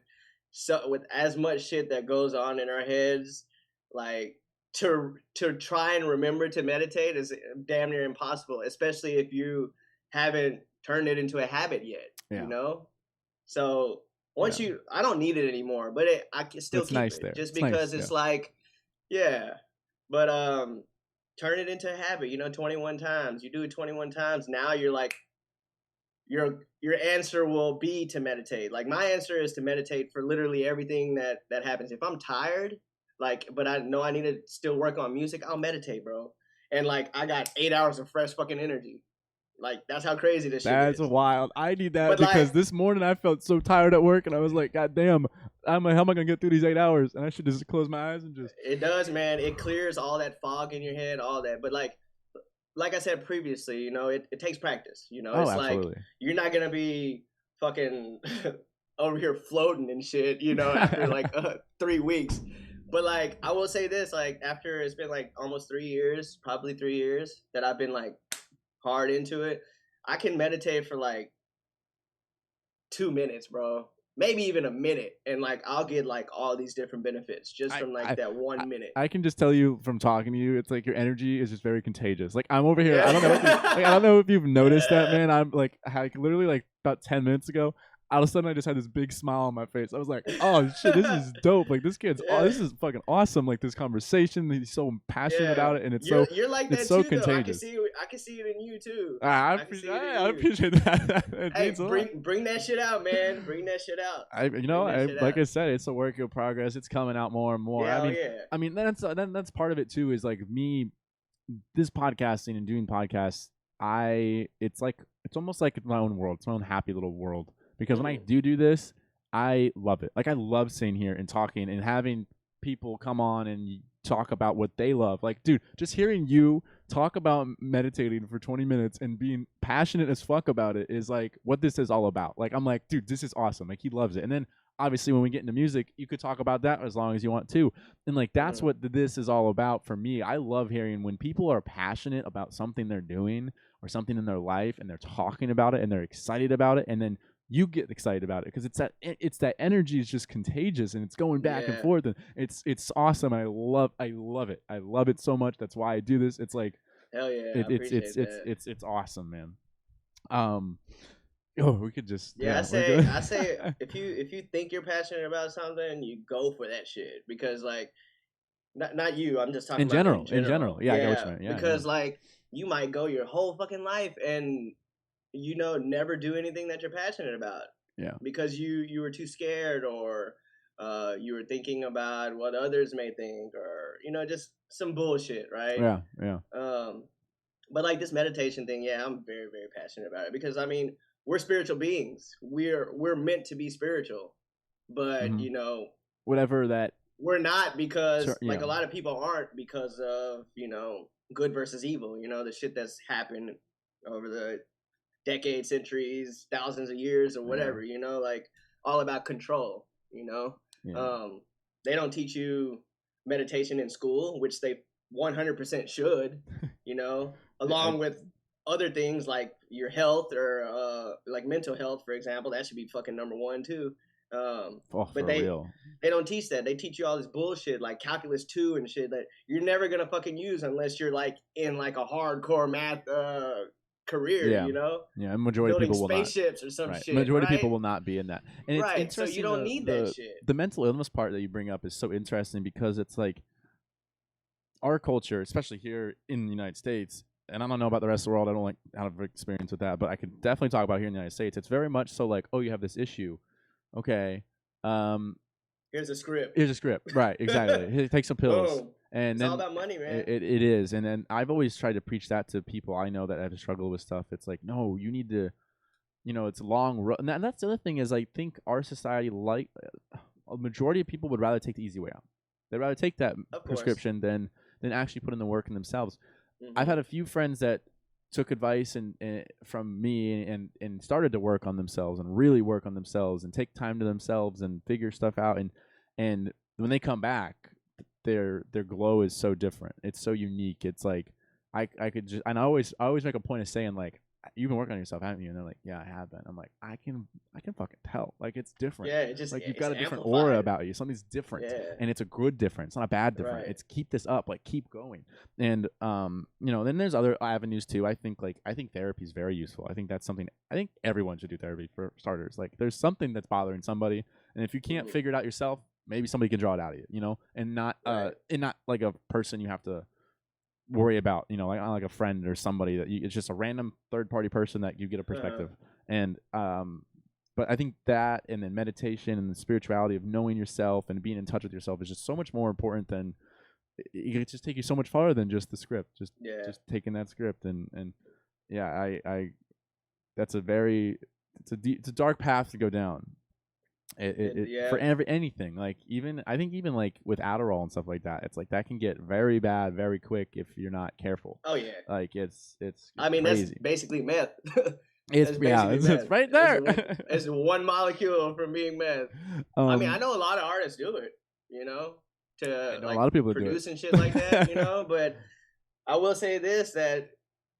as much shit that goes on in our heads, like, to try and remember to meditate is damn near impossible, especially if you haven't turned it into a habit yet. You know, so. Once I don't need it anymore, but I can still keep it there. Just because it's like, but turn it into a habit. 21 times. You do it 21 times. Now you're like, your answer will be to meditate. Like, my answer is to meditate for literally everything that happens. If I'm tired, like, but I know I need to still work on music, I'll meditate, bro. And like, I got 8 hours of fresh fucking energy. Like, that's how crazy this shit is. That's wild. I need that because this morning I felt so tired at work, and I was like, God damn, how am I going to get through these 8 hours? And I should just close my eyes and just... It does, man. It clears all that fog in your head, all that. But like I said previously, it takes practice. It's absolutely. Like, you're not going to be fucking over here floating and shit, after like 3 weeks. But like, I will say this, like, after it's been like almost 3 years, probably 3 years that I've been like hard into it, I can meditate for like 2 minutes, bro. Maybe even a minute, and like, I'll get like all these different benefits just from like that 1 minute. I can just tell you from talking to you, it's like your energy is just very contagious. Like, I'm over here, I don't know if you've noticed that, man. I'm like literally like about 10 minutes ago, all of a sudden I just had this big smile on my face. I was like, oh shit, this is dope. Like, this kid's this is fucking awesome. Like, this conversation, he's so passionate about it, and you're like that, it's so contagious. I can see it in you too. I appreciate that. Hey, bring that shit out, man. Bring that shit out. Like I said, it's a work in progress. It's coming out more and more. I mean, that's part of it too, is like me, this podcasting and doing podcasts, it's almost like my own world. It's my own happy little world. Because when I do this, I love it. Like, I love sitting here and talking and having people come on and talk about what they love. Like, dude, just hearing you talk about meditating for 20 minutes and being passionate as fuck about it is like what this is all about. Like, I'm like, dude, this is awesome. Like, he loves it. And then obviously when we get into music, you could talk about that as long as you want to. And like, that's what this is all about for me. I love hearing when people are passionate about something they're doing or something in their life, and they're talking about it and they're excited about it, and then you get excited about it because it's that energy is just contagious and it's going back and Yeah. forth and it's awesome. I love it. I love it so much. That's why I do this. It's like Hell yeah, I appreciate that. it's awesome, man. Oh, we could just Yeah, we're good. I say if you think you're passionate about something, you go for that shit because like not you. I'm just talking in about general. Yeah, I get what you mean. Yeah, because like you might go your whole fucking life and never do anything that you're passionate about. Yeah. Because you were too scared or you were thinking about what others may think or just some bullshit, right? Yeah, yeah. But like this meditation thing, yeah, I'm very very passionate about it because I mean we're spiritual beings. We're meant to be spiritual, but whatever that we're not because yeah. like a lot of people aren't because of good versus evil. The shit that's happened over the decades, centuries, thousands of years, or whatever. Like all about control. Yeah. They don't teach you meditation in school, which they 100% should. Along with other things like your health or like mental health, for example, that should be fucking number one too. But they don't teach that. They teach you all this bullshit like calculus 2 and shit that you're never gonna fucking use unless you're like in like a hardcore math career. Yeah, and majority of people will not. Spaceships or some right. shit. Majority right? of people will not be in that. And it's interesting. So you don't need that shit. The mental illness part that you bring up is so interesting because it's like our culture, especially here in the United States, and I don't know about the rest of the world. I don't like have experience with that, but I could definitely talk about here in the United States. It's very much so like, oh, you have this issue. Okay. Here's a script. Right, exactly. Take some pills. Boom. And it's then all about money, man. It is. And then I've always tried to preach that to people I know that have struggled with stuff. It's like, no, you need to, it's long road. And that's the other thing is I think our society, like a majority of people would rather take the easy way out. They'd rather take that prescription than actually put in the work in themselves. Mm-hmm. I've had a few friends that took advice and from me and started to work on themselves and really work on themselves and take time to themselves and figure stuff out. And when they come back, their glow is so different. It's so unique. It's like I could just, and I always make a point of saying like, you've been working on yourself, haven't you? And they're like, yeah, I have been. I'm like, I can fucking tell. Like it's different. Yeah, it just like you've got a different amplified. aura about you. Something's different, and it's a good difference, not a bad different. Right. It's keep this up, like keep going. And then there's other avenues too. I think therapy is very useful. I think that's something. I think everyone should do therapy for starters. Like there's something that's bothering somebody, and if you can't figure it out yourself, maybe somebody can draw it out of you. And not not like a person you have to worry about, like a friend or somebody that it's just a random third party person that you get a perspective. And but I think that, and then meditation and the spirituality of knowing yourself and being in touch with yourself is just so much more important than it could just take you so much farther than just the script. Just taking that script and yeah, I that's a it's a dark path to go down. For anything, like I think even like with Adderall and stuff like that, it's like that can get very bad very quick if you're not careful. Oh yeah, like it's I mean crazy. That's basically meth. It's right there. It's one molecule from being meth. I mean, I know a lot of artists do it, to like a lot of people produce do it. and shit like that, but I will say this, that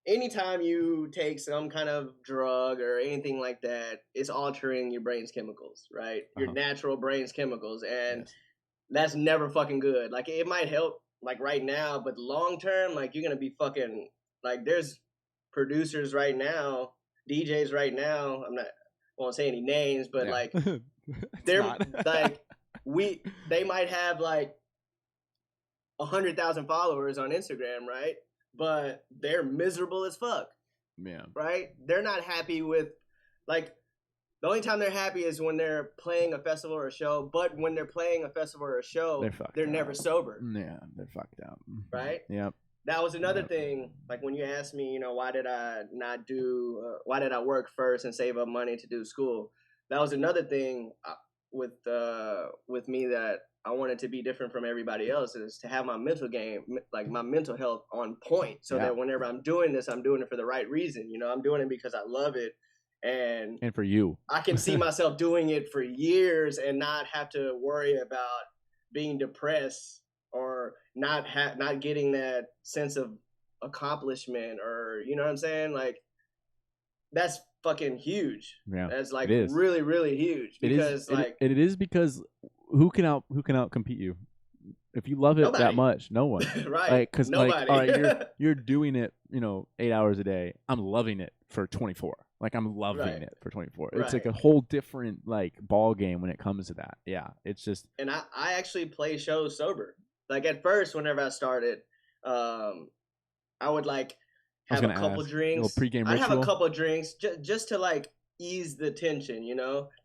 anytime you take some kind of drug or anything like that, it's altering your brain's chemicals, right? Your natural brain's chemicals. And that's never fucking good. Like, it might help, like, right now, but long term, like, you're going to be fucking, like, there's producers right now, DJs right now, I won't say any names, but, like, they're, like, they might have, like, 100,000 followers on Instagram, right? But they're miserable as fuck. Yeah. Right? They're not happy with, like, the only time they're happy is when they're playing a festival or a show. But when they're playing a festival or a show, they're never sober. Yeah, they're fucked up. Right? Yep. That was another thing. Like when you asked me, why did I work first and save up money to do school? That was another thing with me that I wanted to be different from everybody else, is to have my mental game, like my mental health on point, so that whenever I'm doing this, I'm doing it for the right reason. I'm doing it because I love it, and for you, I can see myself doing it for years and not have to worry about being depressed or not getting that sense of accomplishment, or you know what I'm saying? Like, that's fucking huge. Yeah, That's like it is. really, really huge because It is because who can out compete you? If you love it that nobody. much, no one. Right. Like, cause like, Nobody. all right, you're doing it, 8 hours a day. I'm loving it for 24. Like, I'm loving Right. it for 24. It's like Right. a whole different like ball game when it comes to that. Yeah, it's just. And I actually play shows sober. Like at first, whenever I started, I would like I was have a gonna couple ask, drinks. pregame I'd have ritual. a couple drinks just to like ease the tension.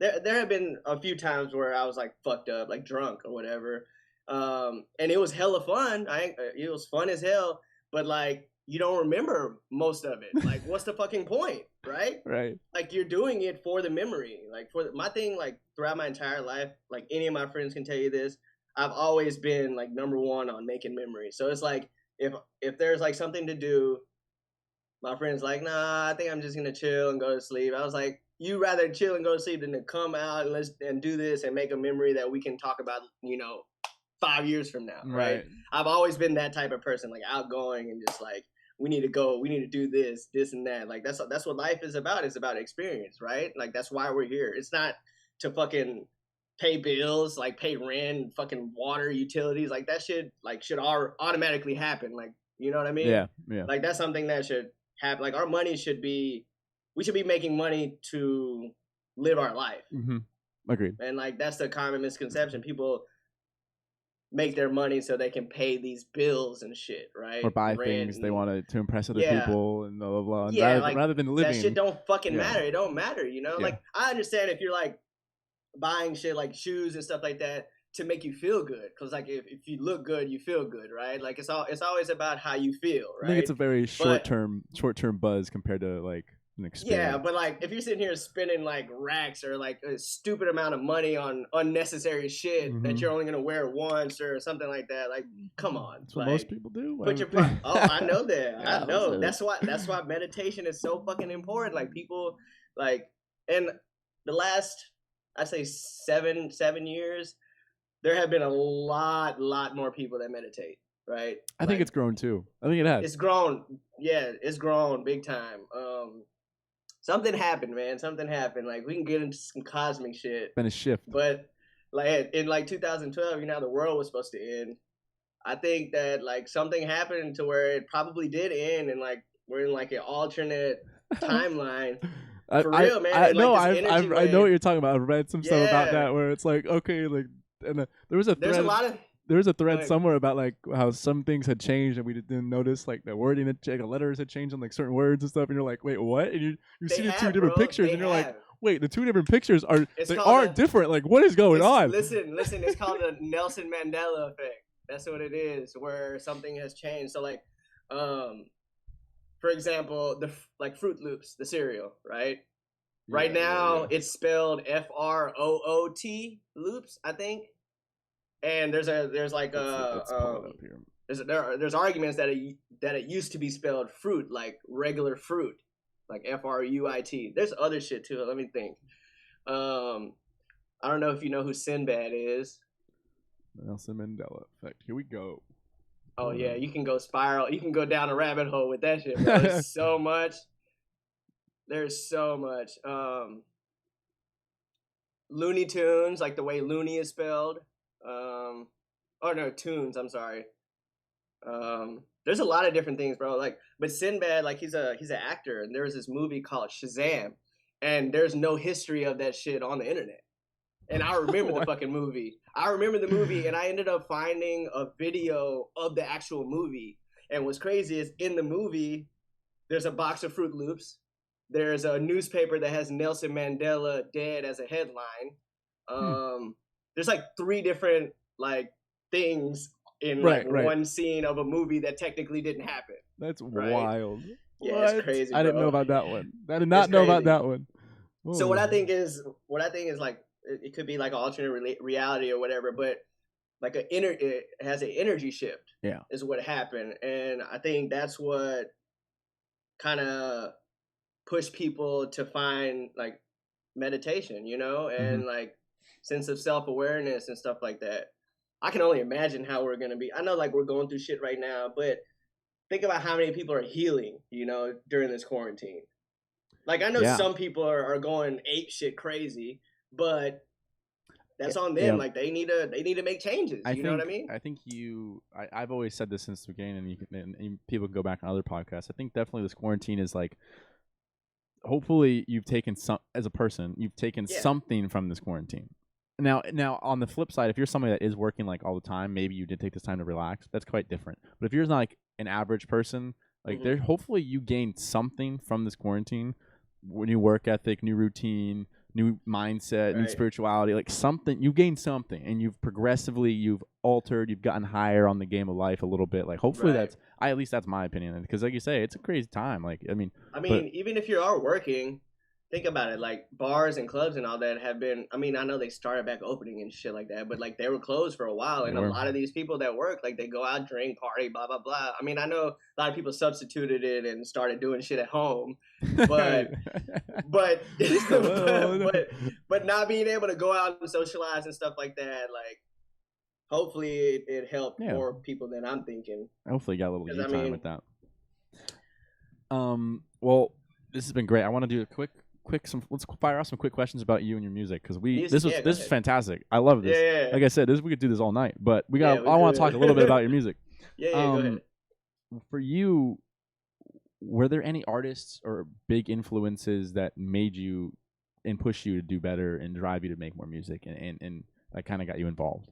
There have been a few times where I was like fucked up, like drunk or whatever, and it was hella fun. It was fun as hell, but like you don't remember most of it. Like, what's the fucking point, right? Right. Like you're doing it for the memory. Like my thing, like throughout my entire life, like any of my friends can tell you this. I've always been like number one on making memories. So it's like if there's like something to do, my friend's like, nah, I think I'm just gonna chill and go to sleep. I was like, you rather chill and go to sleep than to come out and do this and make a memory that we can talk about, 5 years from now, right? I've always been that type of person, like outgoing and just like, we need to go, we need to do this and that. Like that's what life is about. It's about experience, right? Like that's why we're here. It's not to fucking pay bills, like pay rent, fucking water, utilities. Like that shit should automatically happen. Like, you know what I mean? Yeah. Like that's something that should happen. Like our money we should be making money to live our life. Mm-hmm. Agreed. And like that's the common misconception. People make their money so they can pay these bills and shit, right? Or buy things they want to impress other people and blah blah blah. And Yeah, rather than living, that shit don't fucking matter. It don't matter, Like I understand if you're like buying shit like shoes and stuff like that to make you feel good, because like if you look good, you feel good, right? Like it's always about how you feel, right? I think it's a very short term buzz compared to like an experience. Yeah, but like if you're sitting here spending like racks or like a stupid amount of money on unnecessary shit that you're only gonna wear once or something like that, like come on. That's what like, most people do. I know that. Yeah, I know. That's why meditation is so fucking important. Like people like in the last I'd say 7 years, there have been a lot more people that meditate, right? I think it's grown too. I think it has. It's grown. Yeah, it's grown big time. Something happened, man. Something happened. Like we can get into some cosmic shit. Been a shift. But like in like 2012, the world was supposed to end. I think that like something happened to where it probably did end, and like we're in like an alternate timeline. For real, man. I know what you're talking about. I've read some stuff about that where it's like, okay, like, and there was a thread. There was a thread somewhere about like how some things had changed and we didn't notice, like the wording, like the letters had changed on like certain words and stuff, and you're like, wait, what? And you see the two different pictures, and you're like, wait, the two different pictures are different. Like, what is going on? Listen, it's called the Nelson Mandela effect. That's what it is, where something has changed. So like, for example, like Fruit Loops, the cereal, right? Right now, it's spelled FROOT Loops, I think. And there's arguments that it used to be spelled fruit, like regular fruit, like FRUIT. There's other shit too. Let me think. I don't know if you know who Sinbad is. Nelson Mandela effect. Here we go. Oh yeah, you can go spiral. You can go down a rabbit hole with that shit, bro. There's so much. There's so much. Looney Tunes, like the way Looney is spelled. Tunes, I'm sorry. There's a lot of different things, bro. Like, but Sinbad, like he's an actor, and there was this movie called Shazam, and there's no history of that shit on the internet. And I remember the fucking movie. I remember the movie, and I ended up finding a video of the actual movie. And what's crazy is in the movie, there's a box of Fruit Loops. There's a newspaper that has Nelson Mandela dead as a headline. There's like 3 different like things in one scene of a movie that technically didn't happen. That's wild. Yeah, what? It's crazy. Bro. I didn't know about that one. I did not know about that one. Ooh. So what I think is like it could be like an alternate reality or whatever, but like it has an energy shift. Yeah, is what happened, and I think that's what kind of pushed people to find like meditation, and like sense of self-awareness and stuff like that. I can only imagine how we're going to be. I know like we're going through shit right now, but think about how many people are healing, during this quarantine. Like I know Yeah. some people are going ape shit crazy, but that's on them. Yeah. Like they need to make changes. You know what I mean? I think I've always said this since the beginning, and and people can go back on other podcasts. I think definitely this quarantine is like, hopefully you've taken some, as a person, you've taken Yeah. something from this quarantine. Now on the flip side, if you're somebody that is working like all the time, maybe you did take this time to relax. That's quite different. But if you're not like an average person, like there, hopefully you gained something from this quarantine, new work ethic, new routine, new mindset, new spirituality, like something. You gained something, and you've altered, you've gotten higher on the game of life a little bit. Like hopefully at least that's my opinion, because like you say, it's a crazy time. Like I mean, even if you are working, think about it. Like bars and clubs and all that have been. I mean, I know they started back opening and shit like that, but like they were closed for a while, and a lot of these people that work, like they go out, drink, party, blah blah blah. I mean, I know a lot of people substituted it and started doing shit at home, but but but not being able to go out and socialize and stuff like that, like hopefully it helped more people than I'm thinking. Hopefully you got a little you time with that. Well, this has been great. I want to do a quick let's fire off some quick questions about you and your music, because this is fantastic. I love this. Yeah. Like I said, we could do this all night, but I want to talk a little bit about your music. Go ahead. For you, were there any artists or big influences that made you and push you to do better and drive you to make more music, and that kind of got you involved?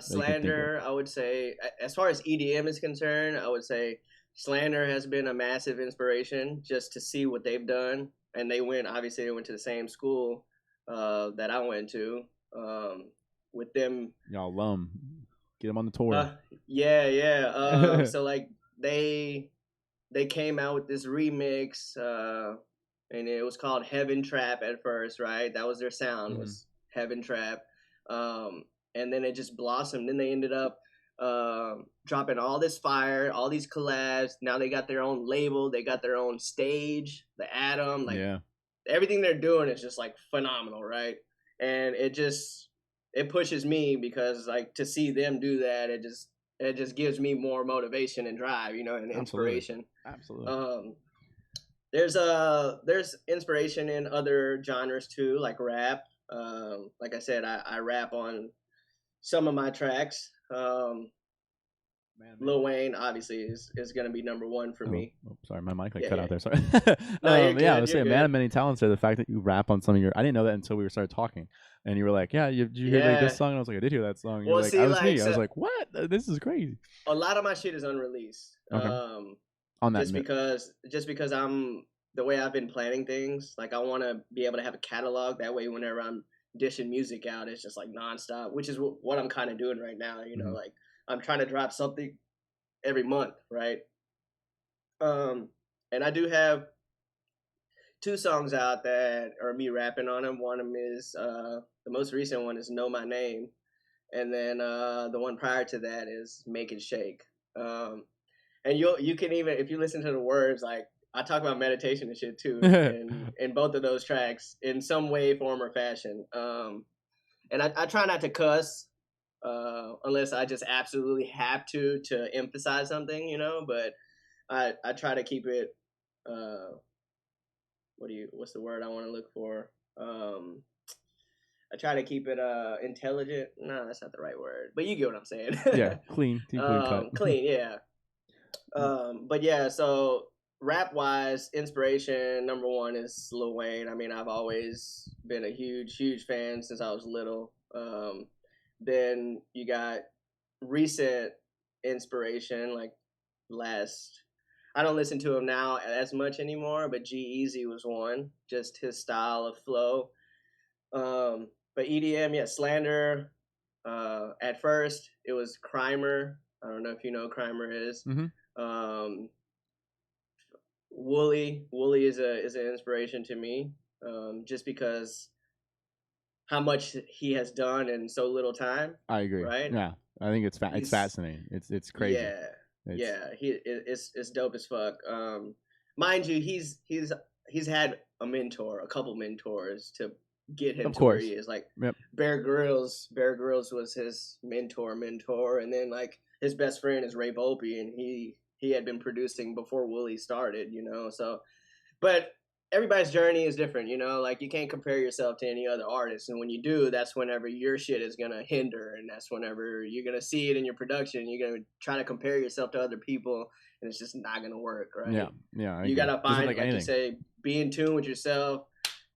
Slander, I would say, as far as EDM is concerned, I would say Slander has been a massive inspiration just to see what they've done. And they went to the same school that I went to. With them, y'all get them on the tour. So like they came out with this remix, and it was called Heaven Trap at first, right? That was their sound, was Heaven Trap. And then it just blossomed. Then they ended up dropping all this fire, all these collabs. Now they got their own label. They got their own stage, the Atom. Like everything they're doing is just like phenomenal, right? And it pushes me, because like to see them do that, it just gives me more motivation and drive, and inspiration. Absolutely. There's inspiration in other genres too, like rap. Like I said, I rap on some of my tracks. Lil Wayne obviously is going to be number one for me. Sorry, my mic cut out there. Sorry. No, you're good, I was saying, man of many talents there. The fact that you rap on some of I didn't know that until we started talking, and you were like, "Yeah, did you hear like this song?" And I was like, "I did hear that song." And you're like, "I was me." I was like, "What? This is crazy." A lot of my shit is unreleased. Okay. On that, just because I'm the way I've been planning things. Like I want to be able to have a catalog. That way, whenever I'm dishing music out, it's just like nonstop, which is what I'm kind of doing right now. Like I'm trying to drop something every month, right? And I do have 2 songs out that are me rapping on them. One of them is the most recent one is Know My Name, and then the one prior to that is Make It Shake. And you can even, if you listen to the words, like I talk about meditation and shit too in both of those tracks in some way, form, or fashion. And I try not to cuss unless I just absolutely have to emphasize something, but I try to keep it what's the word I want to look for? I try to keep it intelligent. No, that's not the right word, but you get what I'm saying. Yeah, clean cut. Clean, yeah. But yeah, so rap wise, inspiration number 1 is Lil Wayne. I mean, I've always been a huge fan since I was little. Then you got recent inspiration, like I don't listen to him now as much anymore, but G-Eazy was one, just his style of flow. But EDM, yeah, Slander. At first, it was Crimer. I don't know if you know who Crimer is. Wooli is an inspiration to me, just because how much he has done in so little time. I agree. Right? Yeah, I think it's fascinating. It's crazy. Yeah, it's dope as fuck. Mind you, he's had a couple mentors to get him to where he is. Like Bear Grylls was his mentor, and then like his best friend is Ray Volpe, and he had been producing before Wooli started, So, but everybody's journey is different, you know. Like you can't compare yourself to any other artist, and when you do, that's whenever your shit is gonna hinder, and that's whenever you're gonna see it in your production. You're gonna try to compare yourself to other people, and it's just not gonna work, right? Yeah. I You agree. gotta Just find, like like you anything. say, be in tune with yourself.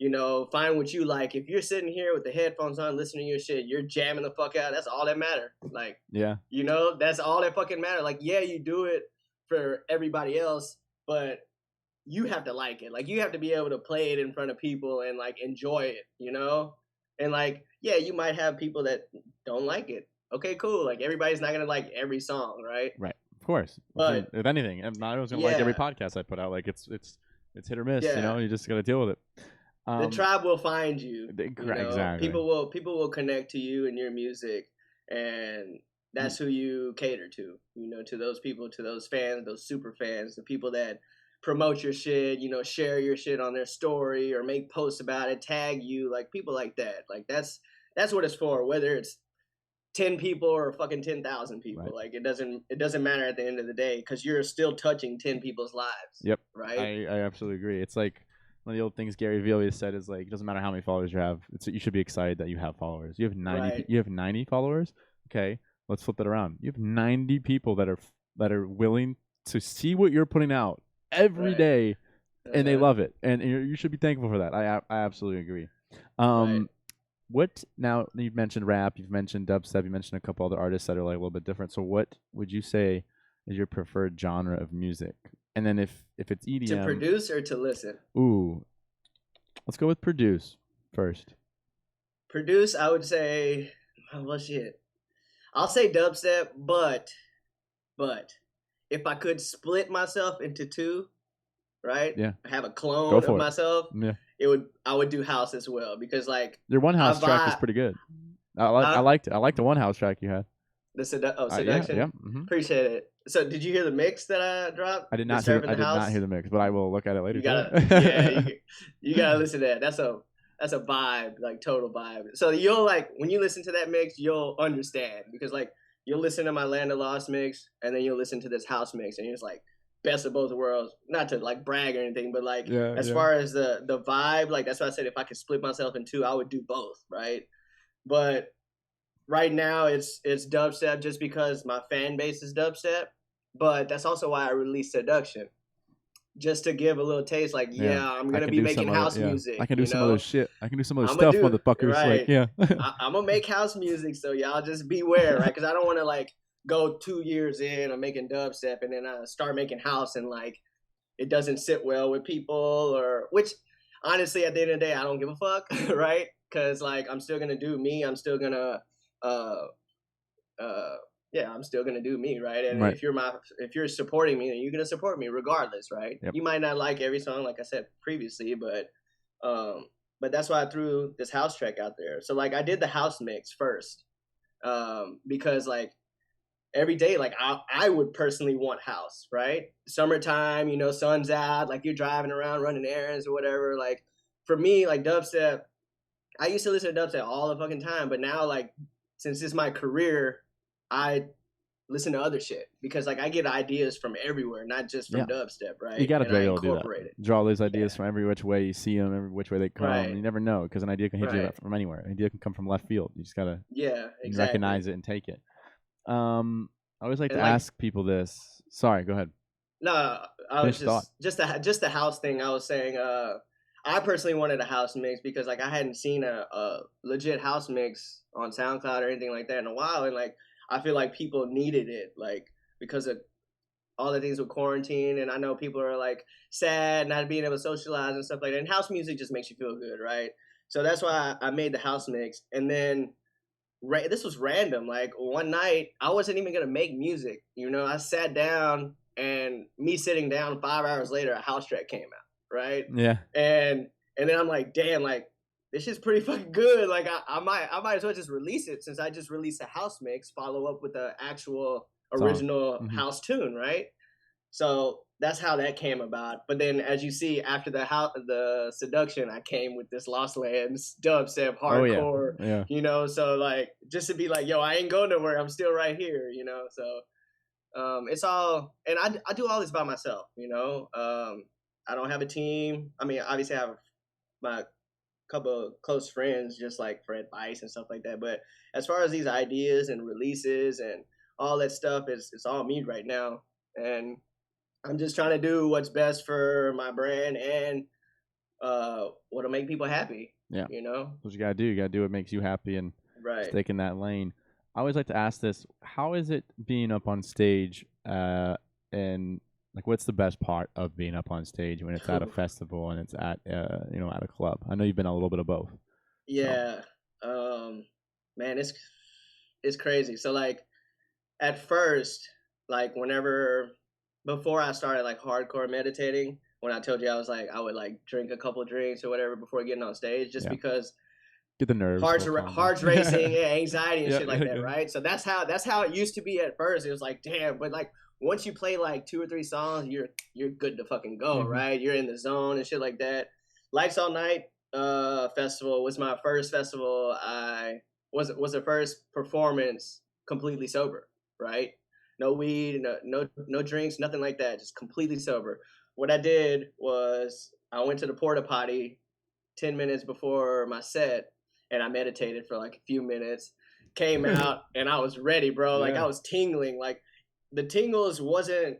You know, find what you like. If you're sitting here with the headphones on, listening to your shit, you're jamming the fuck out. That's all that matter. Like, Yeah. you know, that's all that fucking matter. Like, yeah, you do it for everybody else, but you have to like it. Like, you have to be able to play it in front of people and like enjoy it, you know? And like, yeah, you might have people that don't like it. Okay, cool. Like, everybody's not gonna like every song, right? Right. Of course. But if anything, I'm not always gonna like every yeah, podcast I put out. Like it's hit or miss. You yeah. know, you just gotta deal with it. The tribe will find you. You know, Exactly. people will connect to you and your music, and that's who you cater to. You know, to those people, to those fans, those super fans, the people that promote your shit. You know, share your shit on their story or make posts about it, tag you, like people like that. Like that's what it's for. Whether it's 10 people or fucking 10,000 people, Right. like it doesn't matter at the end of the day because you're still touching 10 people's lives. Yep. Right. I absolutely agree. It's like one of the old things Gary Vee always said is like it doesn't matter how many followers you have. You should be excited that you have followers. You have 90. Right. You have 90 followers. Okay, let's flip it around. You have 90 people that are willing to see what you're putting out every Right. day, and they Uh-huh. love it. And you should be thankful for that. I absolutely agree. Right. What now? You've mentioned rap. You've mentioned dubstep. You mentioned a couple other artists that are like a little bit different. So what would you say is your preferred genre of music? And then if it's To EDM, produce or to listen? ooh, let's go with produce first. Produce, I would say, well, shit. I'll say dubstep, but if I could split myself into two, right? Yeah, Have a go clone of for it. myself, Yeah, I would do house as well because like your one I house track is vibe. pretty good. I liked it. I liked the one house track you had. The Yeah, seduction. yeah. Mm-hmm. Appreciate it. So did you hear the mix that I dropped? Disturbing I the did not hear house. the mix, but I will look at it later You gotta, yeah, today. you gotta listen to that. That's a vibe, like total vibe. So you'll like when you listen to that mix, you'll understand because like you'll listen to my Land of Lost mix, and then you'll listen to this house mix, and it's like best of both worlds. Not to like brag or anything, but like Yeah, as yeah. far as the vibe, like that's why I said if I could split myself in two, I would do both, right? But right now it's dubstep just because my fan base is dubstep, but that's also why I released Seduction just to give a little taste. Like, Yeah, yeah, I'm I gonna can be do making some other. house Yeah, I music. can do You some other know, shit. I can do some other I'm gonna stuff, do motherfuckers. Like, right. yeah. I'm gonna make house music, so y'all just beware, right? Because I don't want to like go 2 years in of making dubstep and then I start making house and like it doesn't sit well with people or which honestly at the end of the day I don't give a fuck, right? Because like I'm still gonna do me. I'm still gonna uh uh yeah, I'm still gonna do me, right? And Right. if you're supporting me, then you're gonna support me regardless, right? Yep. You might not like every song, like I said previously, um, but that's why I threw this house track out there. So like I did the house mix first, because like every day, like I would personally want house, right? Summertime, you know, sun's out, like you're driving around running errands or whatever. Like for me, like dubstep, I used to listen to dubstep all the fucking time, but now like since it's my career, I listen to other shit because like I get ideas from everywhere, not just from Yeah. dubstep, You right? got to And be I able to do that. incorporate it. Draw those ideas Yeah. from every which way you see them, every which way they come. Right. You never know because an idea can hit you Right. from anywhere. An idea can come from left field. You just gotta Yeah, exactly. recognize it and take it. I always like And to like ask people this. Sorry, go ahead. no, I was Finish thought. just the house thing. I was saying, I personally wanted a house mix because like I hadn't seen a legit house mix on SoundCloud or anything like that in a while, and like I feel like people needed it, like because of all the things with quarantine, and I know people are like sad not being able to socialize and stuff like that. And house music just makes you feel good, right? So that's why I made the house mix, and then this was random. Like one night, I wasn't even gonna make music. You know, I sat down, and me sitting down 5 hours later, a house track came out, right? Yeah. And then I'm like, damn, like this shit's pretty fucking good. Like I might as well just release it since I just released a house mix, follow up with the actual original house tune, right? So that's how that came about. But then, as you see, after the seduction, I came with this Lost Lands dubstep hardcore. Oh, yeah. You know, so like just to be like, yo, I ain't going nowhere. I'm still right here. You know, so it's all, and I do all this by myself. You know, I don't have a team. I mean, obviously I have my couple of close friends just like for advice and stuff like that. But as far as these ideas and releases and all that stuff, it's all me right now. And I'm just trying to do what's best for my brand and what'll make people happy. Yeah. You know? What you gotta do. You gotta do what makes you happy and Right. stick in that lane. I always like to ask this: how is it being up on stage? And like, what's the best part of being up on stage when it's at a festival and it's at at a club? I know you've been a little bit of both. Yeah. Man, it's crazy. So like at first, like before I started like hardcore meditating, when I told you I was like I would like drink a couple drinks or whatever before getting on stage, just because get the nerves, heart's racing, yeah, anxiety and Yeah, shit like that, yeah. right? So that's how it used to be at first. It was like, damn, but like once you play like 2 or 3 songs, you're good to fucking go, right? You're in the zone and shit like that. Lights All Night festival was my first festival. I was the first performance completely sober, right? No weed, no drinks, nothing like that, just completely sober. What I did was I went to the porta potty 10 minutes before my set and I meditated for like a few minutes, came out and I was ready, bro. Like I was tingling. Like the tingles wasn't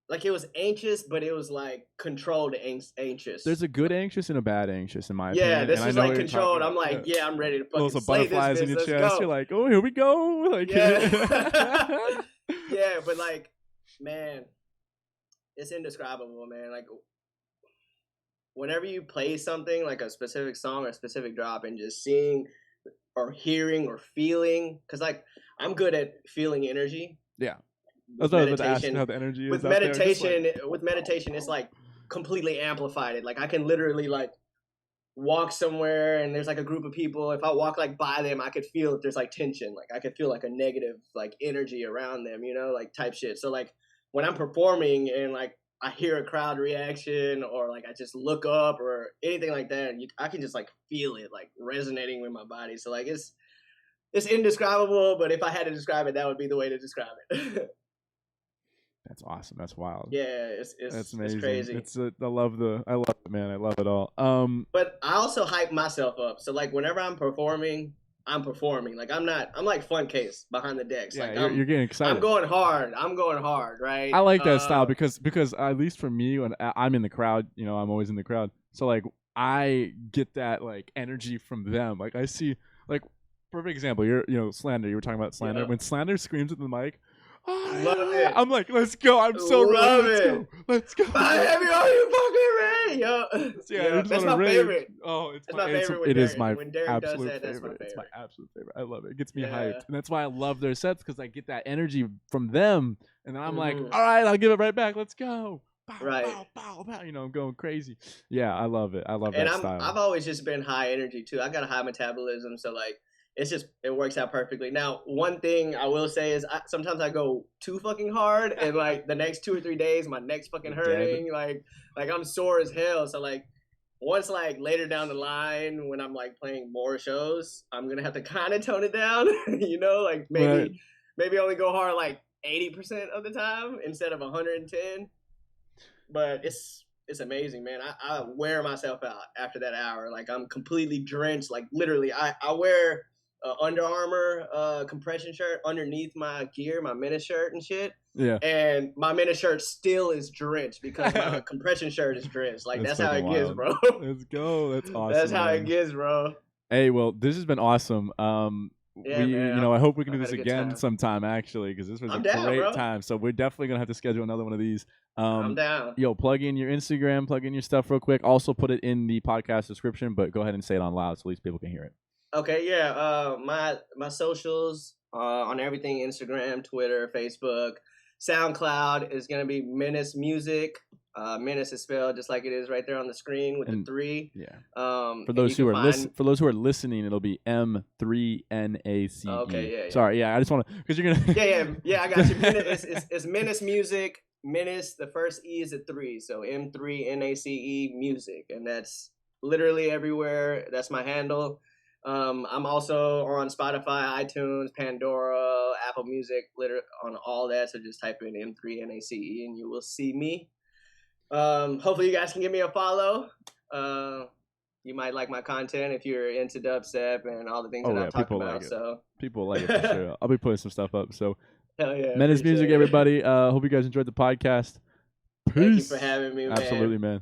like it was anxious, but it was like controlled anxious. There's a good anxious and a bad anxious, in my opinion. Yeah, this and was I know like controlled. I'm like, yeah, I'm ready to fucking those slay butterflies this in bitch. your Let's chest. go. You're like, oh, here we go. Like, yeah, yeah, but like, man, it's indescribable, man. Like, whenever you play something like a specific song or a specific drop, and just seeing or hearing or feeling, because like I'm good at feeling energy. Yeah. With meditation, how the energy is with meditation, with meditation, it's like completely amplified. Like I can literally like walk somewhere and there's like a group of people. If I walk like by them, I could feel if there's like tension. Like I could feel like a negative like energy around them, like type shit. So like when I'm performing and like I hear a crowd reaction or like I just look up or anything like that, I can just like feel it like resonating with my body. So like it's indescribable, but if I had to describe it, that would be the way to describe it. That's awesome. That's wild. Yeah, that's amazing. It's crazy. I love it, man. I love it all. But I also hype myself up. So like whenever I'm performing. Like I'm like Fun Case behind the decks. Yeah, like you're getting excited. I'm going hard, right? I like that style because at least for me, when I'm in the crowd, I'm always in the crowd. So like I get that like energy from them. Like I see, like perfect example. You're Slander. You were talking about Slander. Yeah. When Slander screams at the mic, love it. I'm like, let's go. I'm so ready. Let's go. Are you fucking ready, yo? Yeah, that's my favorite. Oh, it's my favorite. It is my when Derek absolute does that, favorite. That's my favorite. It's my absolute favorite. I love it. It gets me hyped, and that's why I love their sets because I get that energy from them, and then I'm like, all right, I'll give it right back. Let's go. Bow, right. Bow, bow, I'm going crazy. Yeah, I love it. I love that style. I've always just been high energy too. I got a high metabolism, so like it works out perfectly. Now, one thing I will say is sometimes I go too fucking hard, and like the next 2 or 3 days, my neck's fucking hurting. Like I'm sore as hell. So like once like later down the line when I'm like playing more shows, I'm gonna have to kind of tone it down. Like maybe only go hard like 80% of the time instead of 110. But it's amazing, man. I wear myself out after that hour. Like I'm completely drenched. Like literally, I wear Under Armour compression shirt underneath my gear, my Menace shirt and shit. Yeah. And my Menace shirt still is drenched because my compression shirt is drenched. Like that's how it gets, bro. Let's go. That's awesome. That's how it gets, bro. Hey, well, this has been awesome. Yeah, man, I hope we can do this again sometime, actually, because this was a great time. So we're definitely gonna have to schedule another one of these. I'm down. Yo, plug in your Instagram, plug in your stuff real quick. Also, put it in the podcast description, but go ahead and say it on loud so at least people can hear it. Okay, yeah. My socials on everything: Instagram, Twitter, Facebook, SoundCloud is gonna be Menace Music. Menace is spelled just like it is right there on the screen with the 3. Yeah. For those who are listening, it'll be M3NACE. Okay. Yeah. Sorry. Yeah. I just want to because you're gonna. Yeah. I got you. It's Menace Music. Menace. The first E is a 3, so M3NACE Music, and that's literally everywhere. That's my handle. I'm also on Spotify, iTunes, Pandora, Apple Music, literally on all that. So just type in M3NACE and you will see me. Hopefully you guys can give me a follow. You might like my content if you're into dubstep and all the things that I've talked people about. like it. So People like it for sure. I'll be putting some stuff up. So hell yeah, Menace Music, everybody. Hope you guys enjoyed the podcast. Peace. Thank you for having me, man. Absolutely, man.